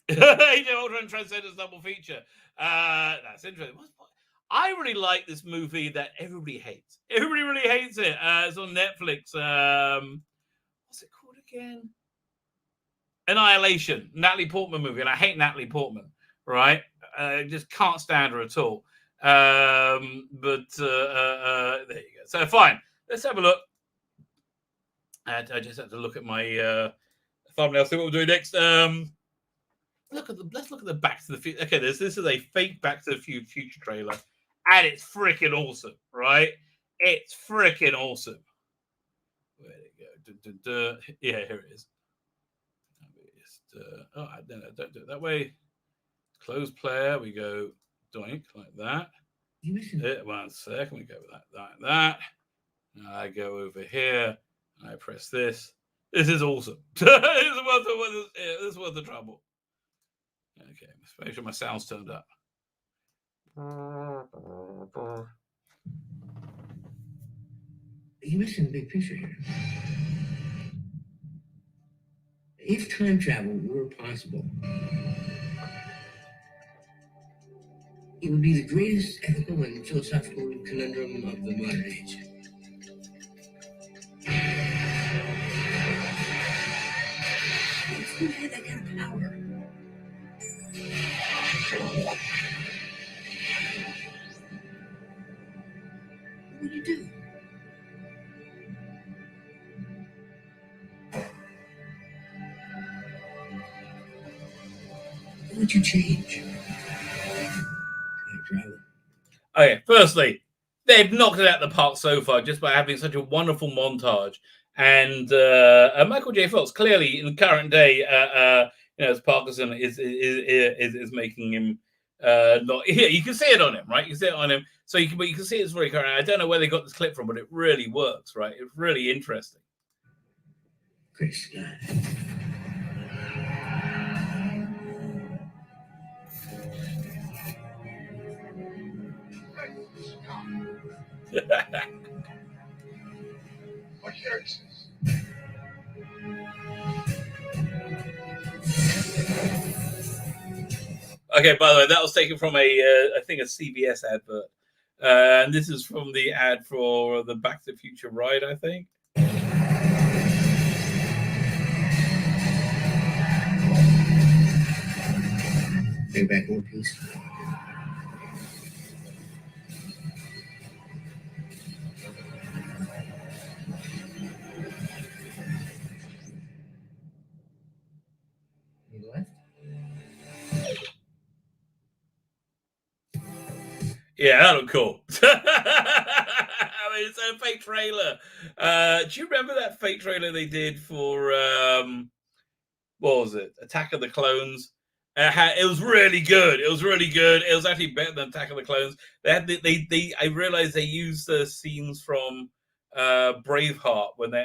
Age of Ultron Transcendence double feature. That's interesting. I really like this movie that everybody hates. Everybody really hates it. It's on Netflix. What's it called again? Annihilation. Natalie Portman movie. And I hate Natalie Portman, right? I just can't stand her at all. There you go. So fine. Let's have a look. I just have to look at my thumbnail, see what we're doing next. Let's look at the Back to the Future. Okay, this is a fake Back to the Future trailer, and it's freaking awesome, right? It's freaking awesome. Where did it go? Yeah, here it is. Don't do it that way. Close player. We go doink like that. One second. We go like that. I go over here. I press this. This is awesome. This is worth the trouble. Okay, let's make sure my sound's turned up. You missing the big picture here. If time travel were possible, it would be the greatest ethical and philosophical conundrum of the modern age. If you had that kind of power, what would you do? What would you change? Okay, firstly, they've knocked it out of the park so far just by having such a wonderful montage. And Michael J. Fox, clearly in the current day, as Parkinson is making him not. Yeah, you can see it on him, right? You can see it on him. So you can see it's very current. I don't know where they got this clip from, but it really works, right? It's really interesting. Chris, What year is this? Okay, by the way, that was taken from I think a CBS advert. And this is from the ad for the Back to the Future ride, I think. Bring back one piece. You left? Yeah, that looked cool. I mean, it's a fake trailer. Do you remember that fake trailer they did for what was it? Attack of the Clones. It was really good. It was actually better than Attack of the Clones. They had I realized they used the scenes from Braveheart when they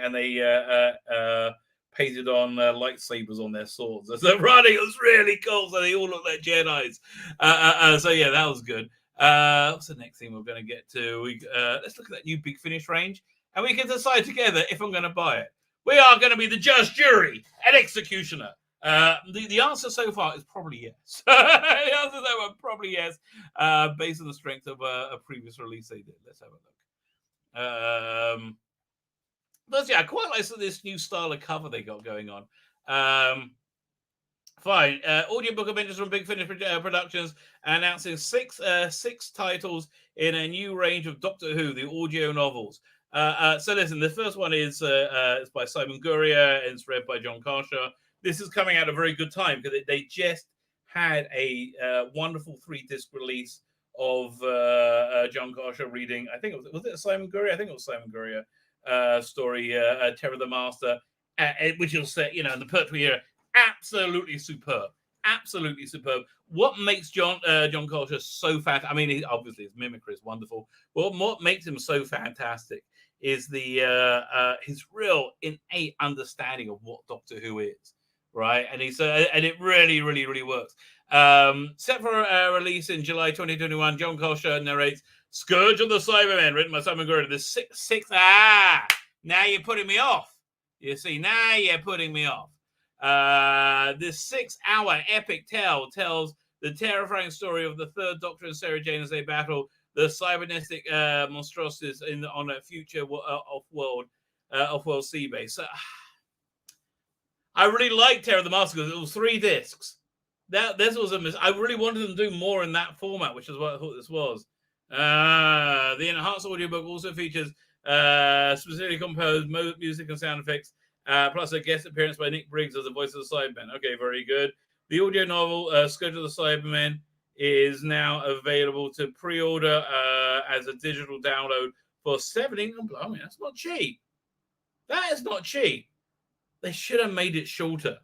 painted on lightsabers on their swords as they're running. It was really cool. So they all look like Jedis. So yeah, that was good. What's the next thing we're going to get to? Let's look at that new Big Finish range, and we can decide together if I'm going to buy it. We are going to be the judge, jury, and executioner. The answer so far is probably yes. The answer so far probably yes, based on the strength of a previous release they did. Let's have a look. But yeah, I quite like this new style of cover they got going on. Fine. Audiobook Avengers from Big Finish Productions announcing six titles in a new range of Doctor Who, the audio novels. So listen, the first one is it's by Simon Gurrier and it's read by John Karsha. This is coming at a very good time because they just had a wonderful 3-disc release of John Karsha reading. I think was it Simon Gurrier? I think it was Simon Gurrier story, Terror the Master, which you'll say, in the Pertwee era, absolutely superb. Absolutely superb. What makes John Karsha so fantastic? I mean, obviously his mimicry is wonderful. But what makes him so fantastic is his real innate understanding of what Doctor Who is, right? And and it really, really, really works. Set for release in July 2021, John Karsha narrates Scourge of the Cybermen, written by Simon Gurrier. The sixth. Now you're putting me off. You see, now you're putting me off. This 6-hour epic tale tells the terrifying story of the Third Doctor and Sarah Jane as they battle the cybernetic monstrosities on a future off-world sea base. So, I really liked Terror the Master because it was 3 discs. This was I really wanted them to do more in that format, which is what I thought this was. The enhanced audiobook also features specifically composed music and sound effects, plus a guest appearance by Nick Briggs as the voice of the Cybermen. Okay, very good. The audio novel, Scourge of the Cybermen, is now available to pre-order as a digital download for $17. I mean, that's not cheap. That is not cheap. They should have made it shorter.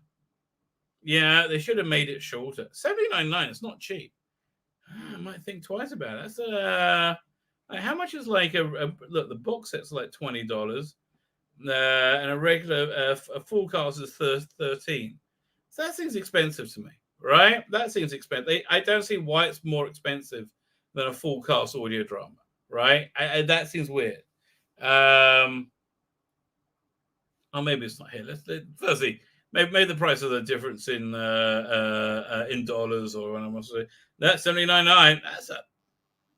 Yeah, they should have made it shorter. $79.99. It's not cheap. I might think twice about it. That's how much is look, the box set's like $20, and a regular a full cast is $13. So that seems expensive to me, right? That seems expensive. I don't see why it's more expensive than a full cast audio drama, right? That seems weird. Oh, maybe it's not here. Let's firstly, maybe the price of the difference in dollars or what I must say. That's $79.99. That's a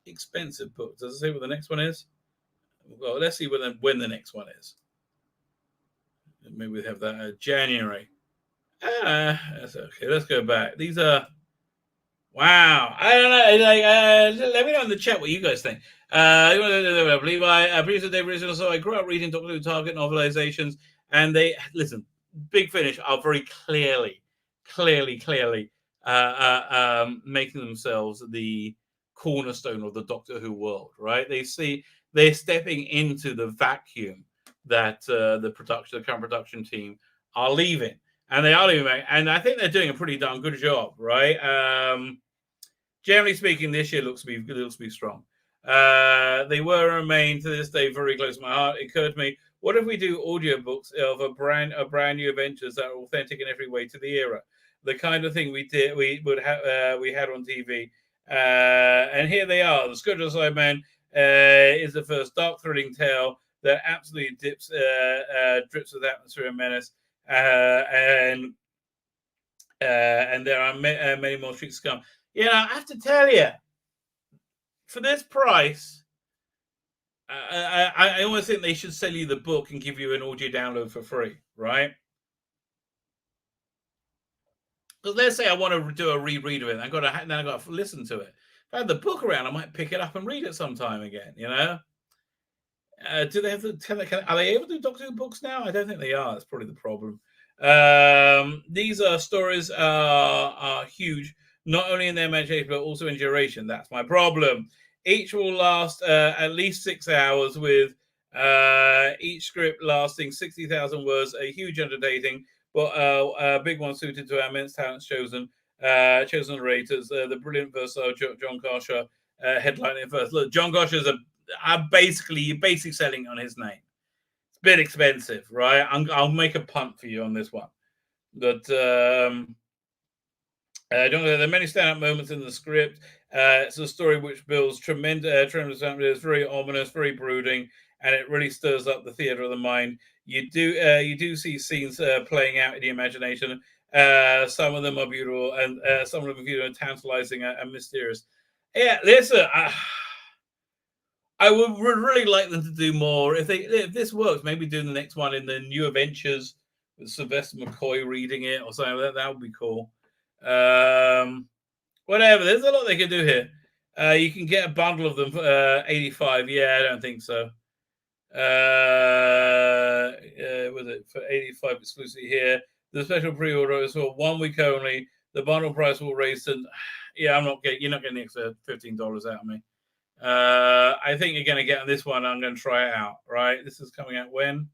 expensive book. Does it say what the next one is? Well, let's see when the next one is. Maybe we have that January. That's okay. Let's go back. These are wow. I don't know. Let me know in the chat what you guys think. I believe I previously Dave Rizzo. So I grew up reading Doctor Who Target novelizations, and they listen. Big Finish are very clearly making themselves the cornerstone of the Doctor Who world, right? They're stepping into the vacuum that the current production team are leaving, and they are leaving, and I think they're doing a pretty darn good job, right? Generally speaking, this year looks to be strong. They will remain to this day very close to my heart. It occurred to me, what if we do audiobooks of a brand new adventures that are authentic in every way to the era, the kind of thing we had on TV. And here they are. The Scourge of the Cybermen is the first dark, thrilling tale that absolutely drips with atmosphere and menace. And there are many more treats to come. I have to tell you, for this price, I almost think they should sell you the book and give you an audio download for free, right? Because let's say I want to do a reread of it, I got to listen to it. If I had the book around, I might pick it up and read it sometime again. Do they have are they able to do Doctor Who books now? I don't think they are. That's probably the problem. These stories are huge, not only in their imagination but also in duration. That's my problem. Each will last at least 6 hours, with each script lasting 60,000 words. A huge undertaking, but a big one suited to our immense talents chosen narrators. The brilliant versatile John Karsha headlining first. Look, John Karsha is basically selling on his name. a bit expensive, right? I'll make a punt for you on this one. But don't know, there are many stand-up moments in the script. It's a story which builds tremendous it's very ominous, very brooding, and it really stirs up the theater of the mind. You do see scenes playing out in the imagination. Some of them are beautiful, and some of them are tantalizing and mysterious. Yeah, listen, I would really like them to do more. If this works, maybe do the next one in the New Adventures with Sylvester McCoy reading it or something. That would be cool. Whatever. There's a lot they can do here. You can get a bundle of them for 85. Yeah, I don't think so. Was it for 85 exclusively here? The special pre-order is for 1 week only. The bundle price will raise to. Yeah, you're not getting the extra $15 out of me. I think you're going to get on this one. I'm going to try it out. Right? This is coming out when?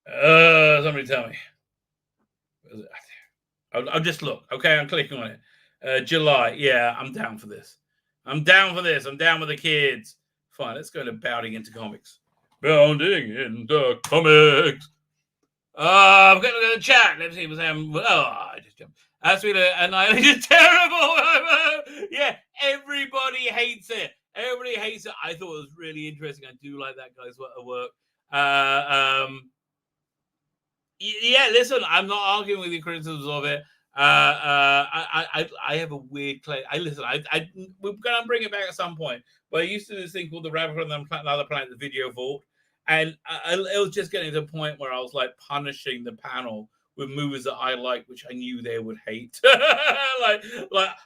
Somebody tell me. I'll just look. Okay, I'm clicking on it. July. Yeah, I'm down for this. I'm down with the kids. Fine, let's go to Bounding into Comics. Bounding into Comics. I'm going to go to the chat. Let's see what's happening. I just jumped. That's been annihilated. Terrible. Yeah, everybody hates it. Everybody hates it. I thought it was really interesting. I do like that guy's work. Yeah, listen, I'm not arguing with your criticisms of it. I have a weird claim. We're gonna bring it back at some point. But I used to do this thing called the Rabbit on Another Planet, the video vault, and it was just getting to the point where I was like punishing the panel with movies that I like, which I knew they would hate. like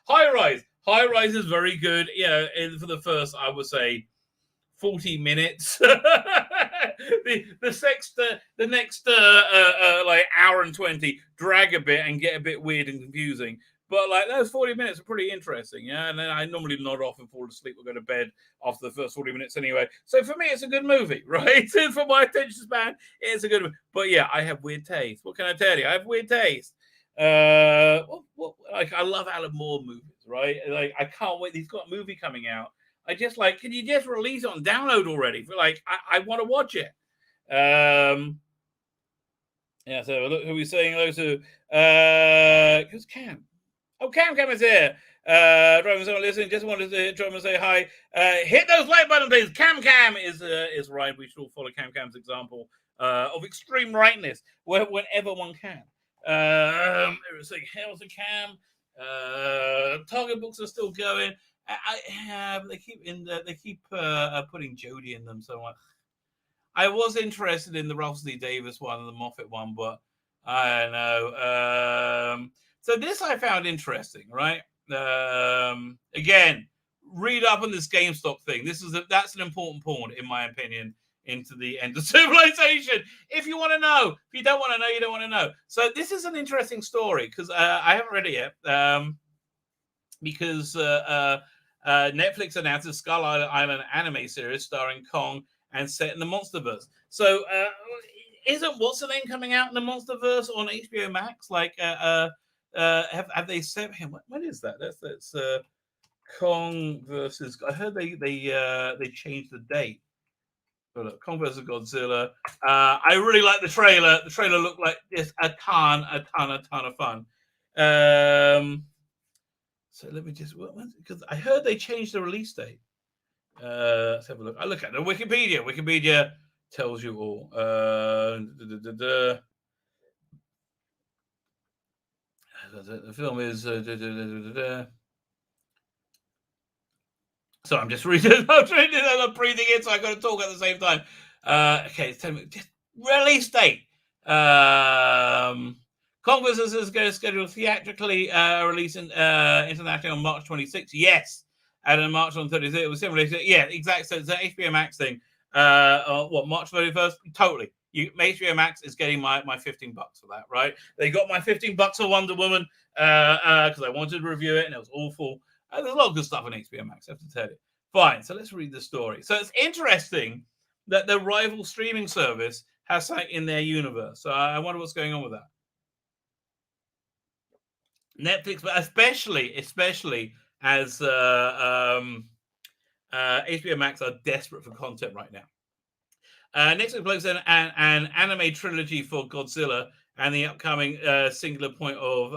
High Rise. High Rise is very good. Yeah, for the first, I would say 40 minutes. the next like hour and 20 drag a bit and get a bit weird and confusing. But like those 40 minutes are pretty interesting, yeah. And then I normally nod off and fall asleep or go to bed after the first 40 minutes anyway. So for me, it's a good movie, right? For my attention span, it's a good movie. But yeah, I have weird taste. What can I tell you? I have weird taste. Like I love Alan Moore movies, right? Like I can't wait. He's got a movie coming out. I just like, can you just release it on download already? For like, I want to watch it. Yeah, so look who we're saying hello to. Who's Cam? Oh, Cam is here. Driving someone listening, just wanted to try and say hi. Hit those like button, please. Cam is right. We should all follow Cam's example of extreme rightness whenever one can. It's like hell's a Cam. Target books are still going. They keep putting Jodie in them. So I was interested in the Ralph D. Davis one and the Moffat one, but I don't know. So this I found interesting, right? Again, read up on this GameStop thing. That's an important point, in my opinion, into the end of civilization. If you want to know, if you don't want to know, you don't want to know. So this is an interesting story because I haven't read it yet. Because Netflix announced a Skull Island anime series starring Kong and set in the Monsterverse. So isn't what's the name coming out in the Monsterverse on HBO Max? Like have they set him? When is that? That's Kong versus. I heard they changed the date. But look, Kong versus Godzilla. I really like the trailer. The trailer looked like just a ton of fun. So let me just because I heard they changed the release date. Let's have a look. I look at the Wikipedia. Wikipedia tells you all. The film is. So I'm just reading. I'm breathing in, so I got to talk at the same time. Okay, tell me just release date. Kong vs. is going to schedule theatrically release internationally on March 26th. Yes. And then March on 33rd. It was similar. Yeah, exactly. So it's an HBO Max thing. March 31st? Totally. HBO Max is getting my $15 for that, right? They got my $15 for Wonder Woman because I wanted to review it and it was awful. There's a lot of good stuff on HBO Max, I have to tell you. Fine. So let's read the story. So it's interesting that the rival streaming service has something in their universe. So I wonder what's going on with that. Netflix, but especially as HBO Max are desperate for content right now. Next week plays an anime trilogy for Godzilla and the upcoming singular point of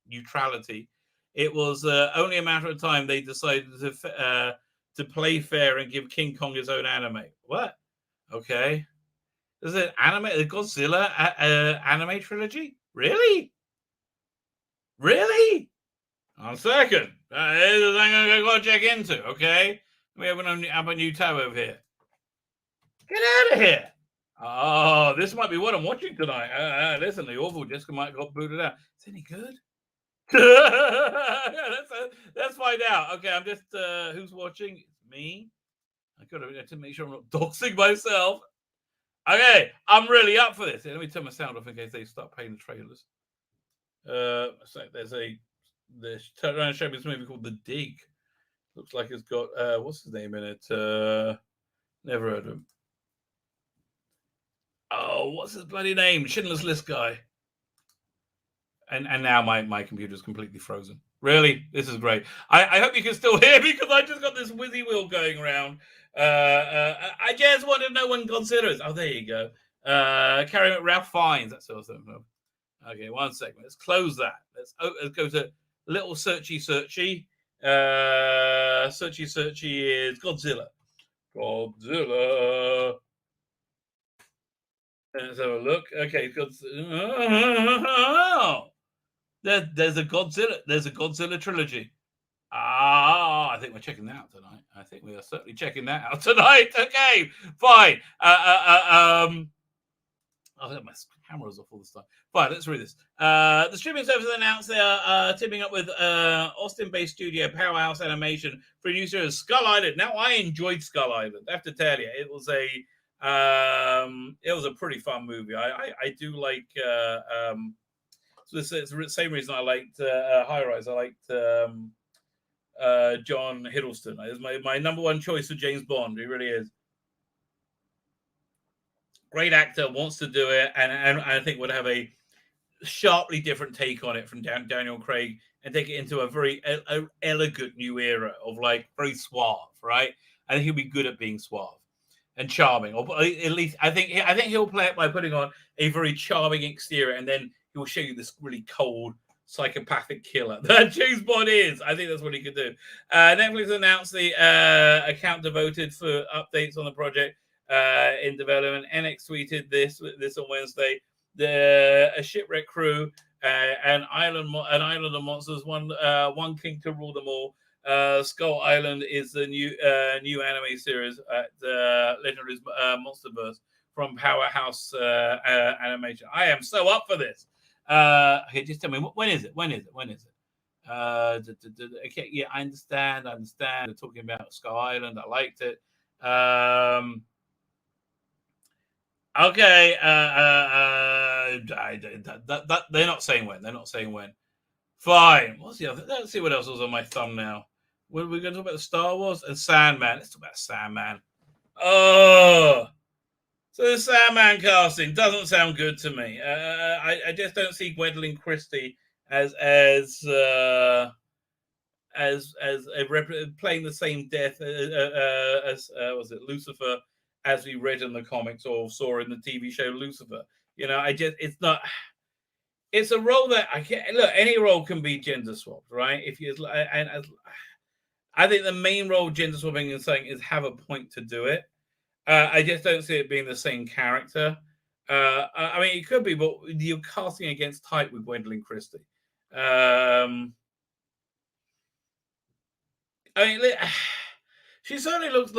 neutrality. It was only a matter of time they decided to play fair and give King Kong his own anime. What? Okay. Is it the Godzilla anime trilogy? Really? Really? On second. I'm going to check into, okay? We have a new tab over here. Get out of here. Oh, this might be what I'm watching tonight. Listen, the Orville disc might have got booted out. Is it any good? Let's find out. Okay, I'm just who's watching? It's me. I got to make sure I'm not doxing myself. Okay, I'm really up for this. Let me turn my sound off in case they start playing the trailers. So they're trying to show me this movie called The Dig. Looks like it's got what's his name in it? Never heard of him. Oh, what's his bloody name? Schindler's List guy. And now my computer's completely frozen. Really? This is great. I hope you can still hear me because I just got this whizzy wheel going around. I just wanted to know when Godzilla is. Oh, there you go. Carrying it, Ralph Fiennes. That sort of thing. Okay, 1 second. Let's close that. Let's go to little searchy. Searchy is Godzilla. Godzilla. Let's have a look. Okay, there's a Godzilla trilogy. I think we're checking that out tonight. I think we are certainly checking that out tonight. Okay, fine. My camera's off all the time. Fine, let's read this. The streaming service announced they are teaming up with Austin-based studio Powerhouse Animation for a new series, Skull Island. Now, I enjoyed Skull Island. I have to tell you, it was a pretty fun movie. I do like. So it's the same reason I liked High Rise. I liked John Hiddleston. It's my number one choice for James Bond. He really is. Great actor, wants to do it, and I think would have a sharply different take on it from Daniel Craig and take it into a very elegant new era of like very suave, right? I think he'll be good at being suave and charming, or at least I think he'll play it by putting on a very charming exterior, and then he will show you this really cold psychopathic killer that James Bond is. I think that's what he could do. Netflix announced the account devoted for updates on the project in development. Ennis tweeted this on Wednesday. A shipwreck crew, an island of monsters, one king to rule them all. Skull Island is the new anime series at Legendary Monsterverse from Powerhouse Animation. I am so up for this. Okay, just tell me, when is it? Okay, yeah, I understand. They're talking about Skull Island. I liked it. Okay. They're not saying when. Fine. What's the other? Let's see what else was on my thumbnail. We're going to talk about the Star Wars and Sandman. Let's talk about Sandman. Oh, so the Sandman casting doesn't sound good to me. I just don't see Gwendolyn Christie as playing the same death as was it Lucifer, as we read in the comics or saw in the TV show Lucifer. You know, it's not. It's a role that I can't look. Any role can be gender swapped, right? I think the main role gender swapping is saying is have a point to do it. I just don't see it being the same character. I mean, it could be, but you're casting against type with Gwendolyn Christie. I mean, she certainly looks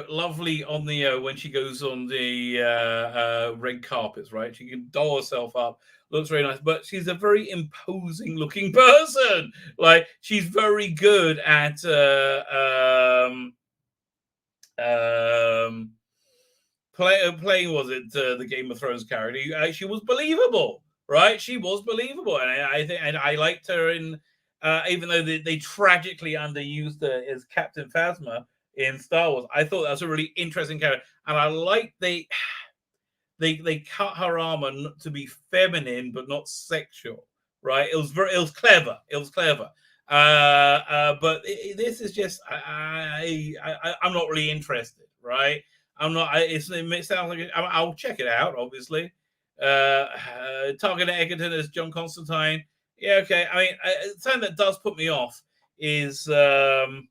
lovely on the when she goes on the red carpets, right? She can doll herself up, looks very nice, but she's a very imposing looking person. Like, she's very good at playing, was it the Game of Thrones character? She was believable, right? She was believable, and I liked her in. Even though they tragically underused her as Captain Phasma in Star Wars, I thought that was a really interesting character, and I like they cut her armor to be feminine but not sexual, right? It was clever. But this is just I'm not really interested, right? I'm not. It sounds like I'll check it out. Obviously, Target Egerton as John Constantine. Yeah, okay. I mean, something that does put me off is the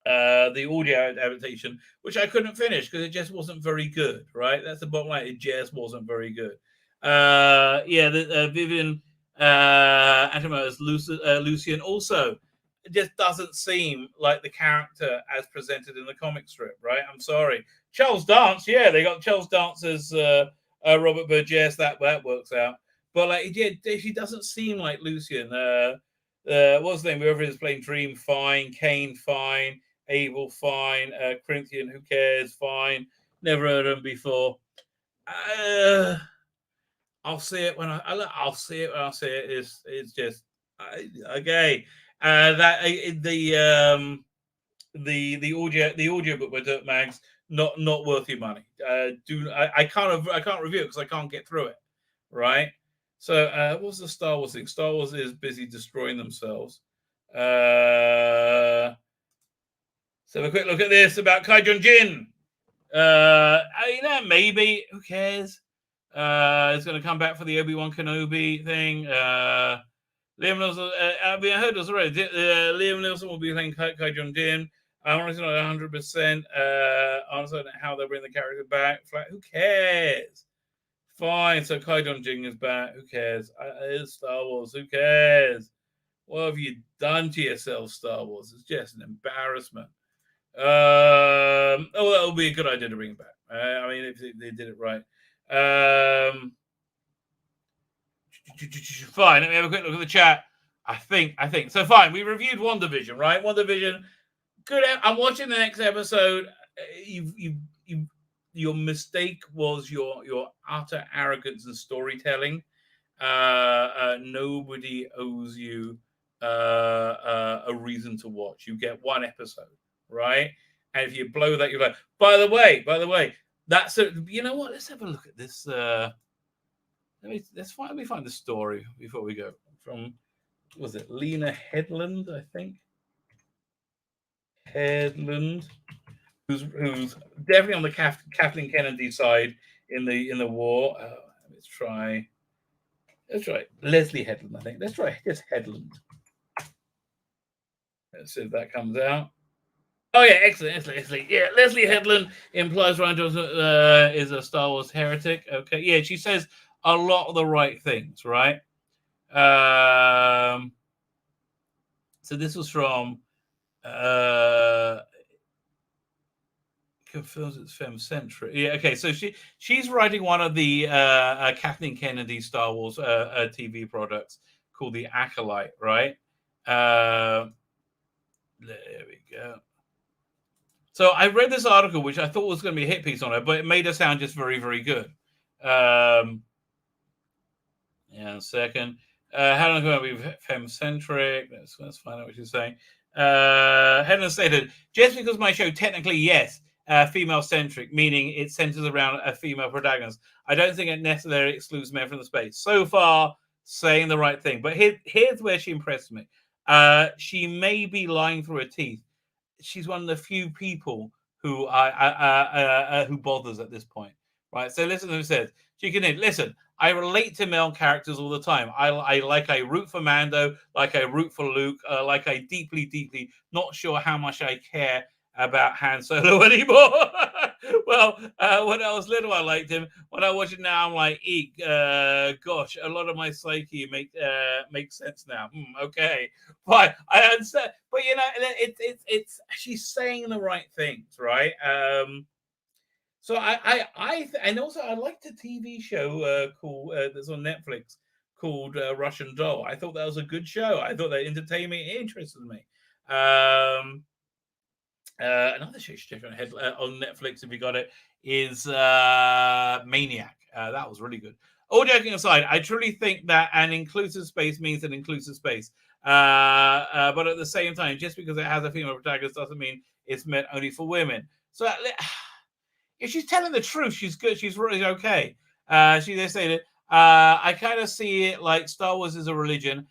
audio adaptation, which I couldn't finish because it just wasn't very good. Right, that's the bottom line. It just wasn't very good. Vivian Antimo as Lucian also. It just doesn't seem like the character as presented in the comic strip, right? I'm sorry. Charles Dance, yeah, they got Charles Dance as Robert Burgess. That works out. But like, she doesn't seem like Lucian. What's the name? Whoever is playing Dream, fine. Kane, fine. Abel, fine. Corinthian, who cares? Fine. Never heard of him before. I'll see it when I'll see it when I see it. It's just okay. The audiobook by Dirt Mags not worth your money. I can't review it because I can't get through it. Right. So what's the Star Wars thing? Star Wars is busy destroying themselves. So have a quick look at this about Kai Jun-jin. Maybe. Who cares? It's going to come back for the Obi-Wan Kenobi thing. Liam Neeson, I heard this already. Liam Neeson will be playing Kai Jun-jin. I'm honestly not 100%. Honestly, how they'll bring the character back. Who cares? Fine. So Kai Jun-jin is back. Who cares? It's Star Wars. Who cares? What have you done to yourself, Star Wars? It's just an embarrassment. That would be a good idea to bring it back. I mean, if they did it right. Fine. Let me have a quick look at the chat. I think so. Fine. We reviewed WandaVision, right? WandaVision. Good. I'm watching the next episode. Your mistake was your utter arrogance and storytelling. Nobody owes you a reason to watch. You get one episode, right? And if you blow that, you're like, by the way, that's a, you know what? Let's have a look at this. Let me find the story before we go. From, was it Lena Headland? I think Headland, who's definitely on the Kathleen Kennedy side in the war. Let's try Leslie Headland. I think let's try just Headland. Let's see if that comes out. Oh yeah, excellent. Yeah, Leslie Headland implies Ryan Johnson is a Star Wars heretic. Okay, yeah, she says a lot of the right things, right? So this was from confirms it's femme-centric. Yeah, okay. So she's writing one of the Kathleen Kennedy Star Wars TV products called The Acolyte, right? There we go. So I read this article, which I thought was going to be a hit piece on it, but it made her sound just very, very good. Yeah, a second. How long can we be femme-centric? Let's find out what she's saying. Helen stated, just because my show technically, yes, female-centric, meaning it centers around a female protagonist, I don't think it necessarily excludes men from the space. So far, saying the right thing. But here's where she impressed me. She may be lying through her teeth. She's one of the few people who who bothers at this point, right? So listen to who says. She can listen. I relate to male characters all the time. I root for Mando, like I root for Luke, like I deeply, not sure how much I care about Han Solo anymore. Well, when I was little, I liked him. When I watch it now, I'm like, eek, gosh, a lot of my psyche makes sense now. Okay, fine, I understand. But you know, it's she's saying the right things, right? So and also I liked a TV show called that's on Netflix called Russian Doll. I thought that was a good show. I thought that entertained me, it interested me. Another show you should check on Netflix if you got it is Maniac. That was really good. All joking aside, I truly think that an inclusive space means an inclusive space. But at the same time, just because it has a female protagonist doesn't mean it's meant only for women. So if she's telling the truth, she's good. She's really okay. They stated, I kind of see it like Star Wars is a religion,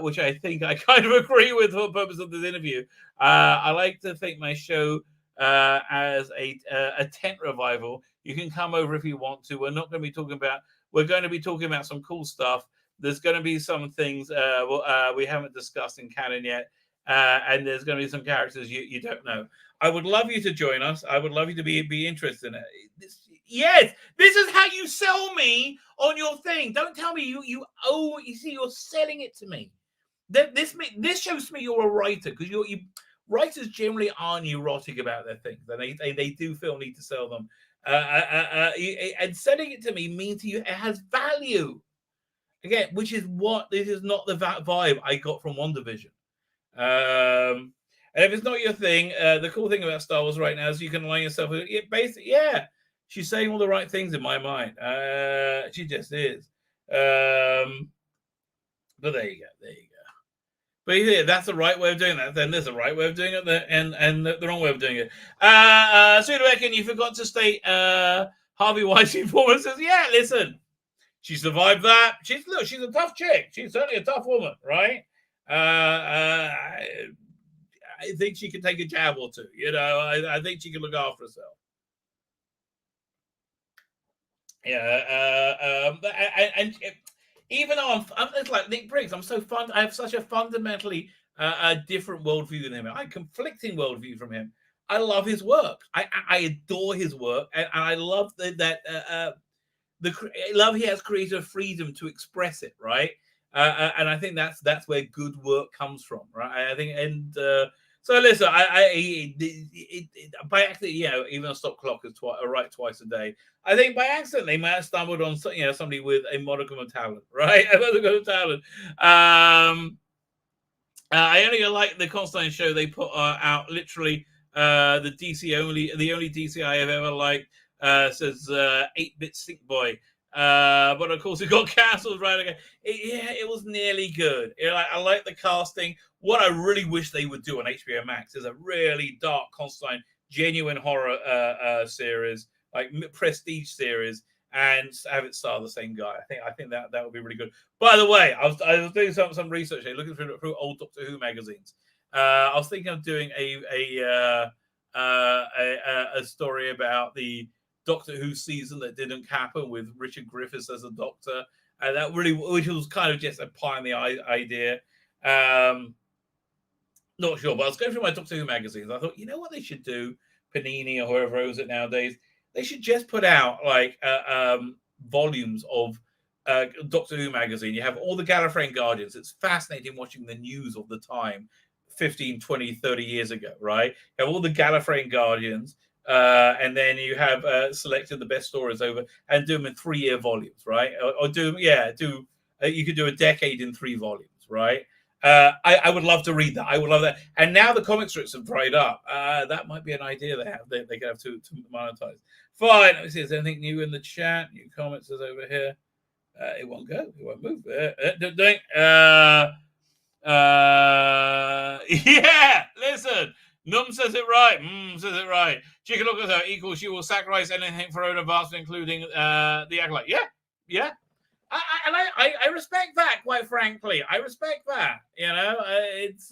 which I think I kind of agree with for the purpose of this interview. I like to think my show as a tent revival. You can come over if you want to. We're not going to be talking about. We're going to be talking about some cool stuff. There's going to be some things we haven't discussed in canon yet, and there's going to be some characters you don't know. I would love you to join us. I would love you to be interested in it. Yes, this is how you sell me on your thing. Don't tell me you owe. You see, you're selling it to me. This shows me you're a writer, because you writers generally are neurotic about their things, and they do feel need to sell them. And selling it to me means to you it has value. Again, which is what this is not the vibe I got from WandaVision. And if it's not your thing, the cool thing about Star Wars right now is you can align yourself with it. Basically, yeah, she's saying all the right things in my mind. She just is. But there you go. But yeah, that's the right way of doing that. Then there's a right way of doing it, and the wrong way of doing it. Sudabekin, you forgot to state Harvey Weinstein performance says, yeah, listen, she survived that. She's a tough chick. She's certainly a tough woman, right? I think she can take a jab or two. I think she can look after herself. Yeah, and even though it's like Nick Briggs, I have such a fundamentally different worldview than him. I have conflicting worldview from him. I love his work. I adore his work, and I love that love he has creative freedom to express it, right? And I think that's where good work comes from, right? I think, and so listen, by accident, even a stop clock is right twice a day. I think by accident they might have stumbled on somebody with a modicum of talent, right? A modicum of talent. I only like the Constantine show they put out. Literally, the only DC I have ever liked says 8-bit Sick Boy. But of course it got cancelled right again. It was nearly good. I like the casting. What I really wish they would do on HBO Max is a really dark Constantine, genuine horror series, like prestige series, and have it star the same guy. I think that would be really good. By the way, I was doing some research here, looking through old Doctor Who magazines. I was thinking of doing a story about the Doctor Who season that didn't happen with Richard Griffiths as a Doctor, and that really, which was kind of just a pie in the idea. Not sure, but I was going through my Doctor Who magazines. I thought, you know what they should do, Panini or whoever owns it nowadays? They should just put out like volumes of Doctor Who magazine. You have all the Gallifreyan Guardians. It's fascinating watching the news of the time, 15, 20, 30 years ago, right? You have all the Gallifreyan Guardians. And then you have selected the best stories over and do them in 3-year volumes, right? Or you could do a decade in 3 volumes, right? I would love to read that. I would love that. And now the comic strips have dried up. That might be an idea they could have to monetize. Fine. Let me see. Is there anything new in the chat? New comments is over here. It won't go. It won't move. Yeah. Listen. Num says it right. Says it right. She can look at her equal. She will sacrifice anything for own advancement, including the acolyte. Yeah. I respect that. Quite frankly, I respect that. It's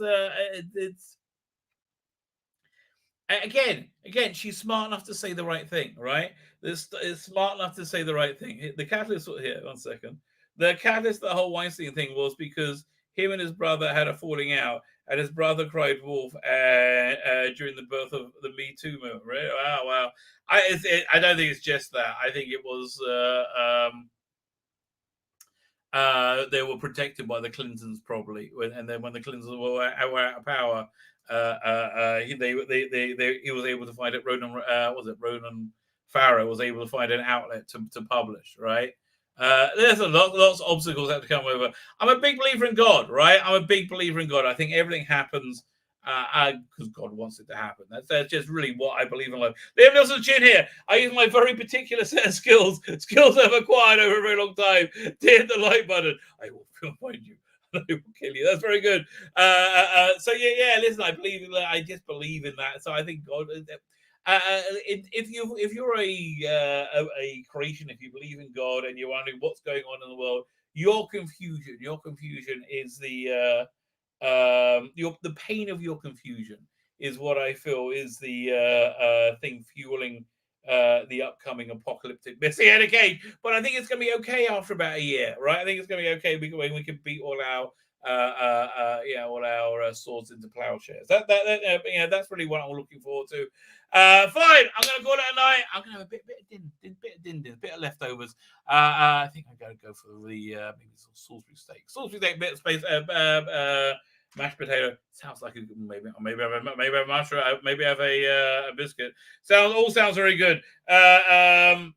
again. She's smart enough to say the right thing, right? It's smart enough to say the right thing. The catalyst here. 1 second. The catalyst, the whole Weinstein thing was because him and his brother had a falling out. And his brother cried wolf during the birth of the Me Too movement. Right? Wow. I don't think it's just that. I think it was they were protected by the Clintons probably, and then when the Clintons were out of power, he was able to find it. Ronan Farrow was able to find an outlet to publish. Right. There's lots of obstacles that have to come over. I'm a big believer in God, right? I'm a big believer in God. I think everything happens because God wants it to happen. That's just really what I believe in life. Liam Nelson's chin here. I use my very particular set of skills I've acquired over a very long time to hit the like button. I will find you. I will kill you. That's very good. So yeah. Listen, I just believe in that. So I think God. If you're a creation, if you believe in God and you're wondering what's going on in the world, your confusion is the pain of your confusion is what I feel is the thing fueling the upcoming apocalyptic messianic age. But I think it's going to be okay after about a year, right? I think it's going to be okay when we can beat all our swords into plowshares. That's really what I'm looking forward to. Fine, I'm going to call it a night. I'm going to have a bit of din, bit of leftovers. I think I'm going to go for the maybe some Salisbury steak, bit of space, mashed potato. Sounds like maybe have a mushroom, maybe have a biscuit. Sounds very good. The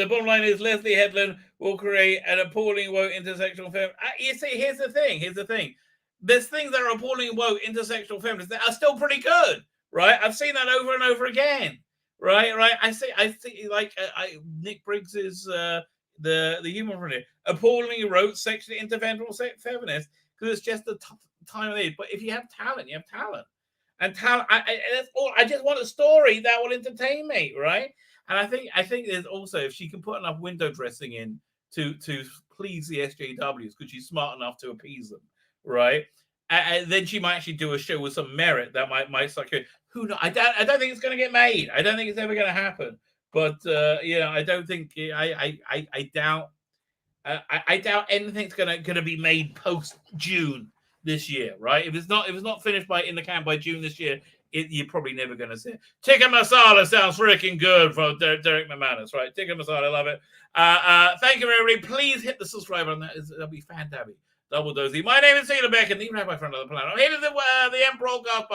bottom line is Leslie Headland will create an appalling woke intersectional film. You see, here's the thing. There's things that are appalling woke intersectional feminists that are still pretty good, right? I've seen that over and over again, right? I see like Nick Briggs is the human from it. Appallingly wrote sexually interventional feminists because it's just the time of it. But if you have talent, you have talent. And talent, that's all. I just want a story that will entertain me, right? And I think there's also, if she can put enough window dressing in to please the SJWs, because she's smart enough to appease them, right? And then she might actually do a show with some merit that might suck in. Who knows? I don't think it's going to get made. I don't think it's ever going to happen. But I don't think I doubt anything's going to be made post June this year, right? If it's not finished in the can by June this year, you're probably never going to see it. Tikka masala sounds freaking good from Derek McManus, right? Tikka masala, I love it. Thank you, everybody. Please hit the subscribe button. That'll be fantastic. Double dosey. My name is Cedar Beck, and the Rabbi from another planet. I'm here to the Emperor Garth.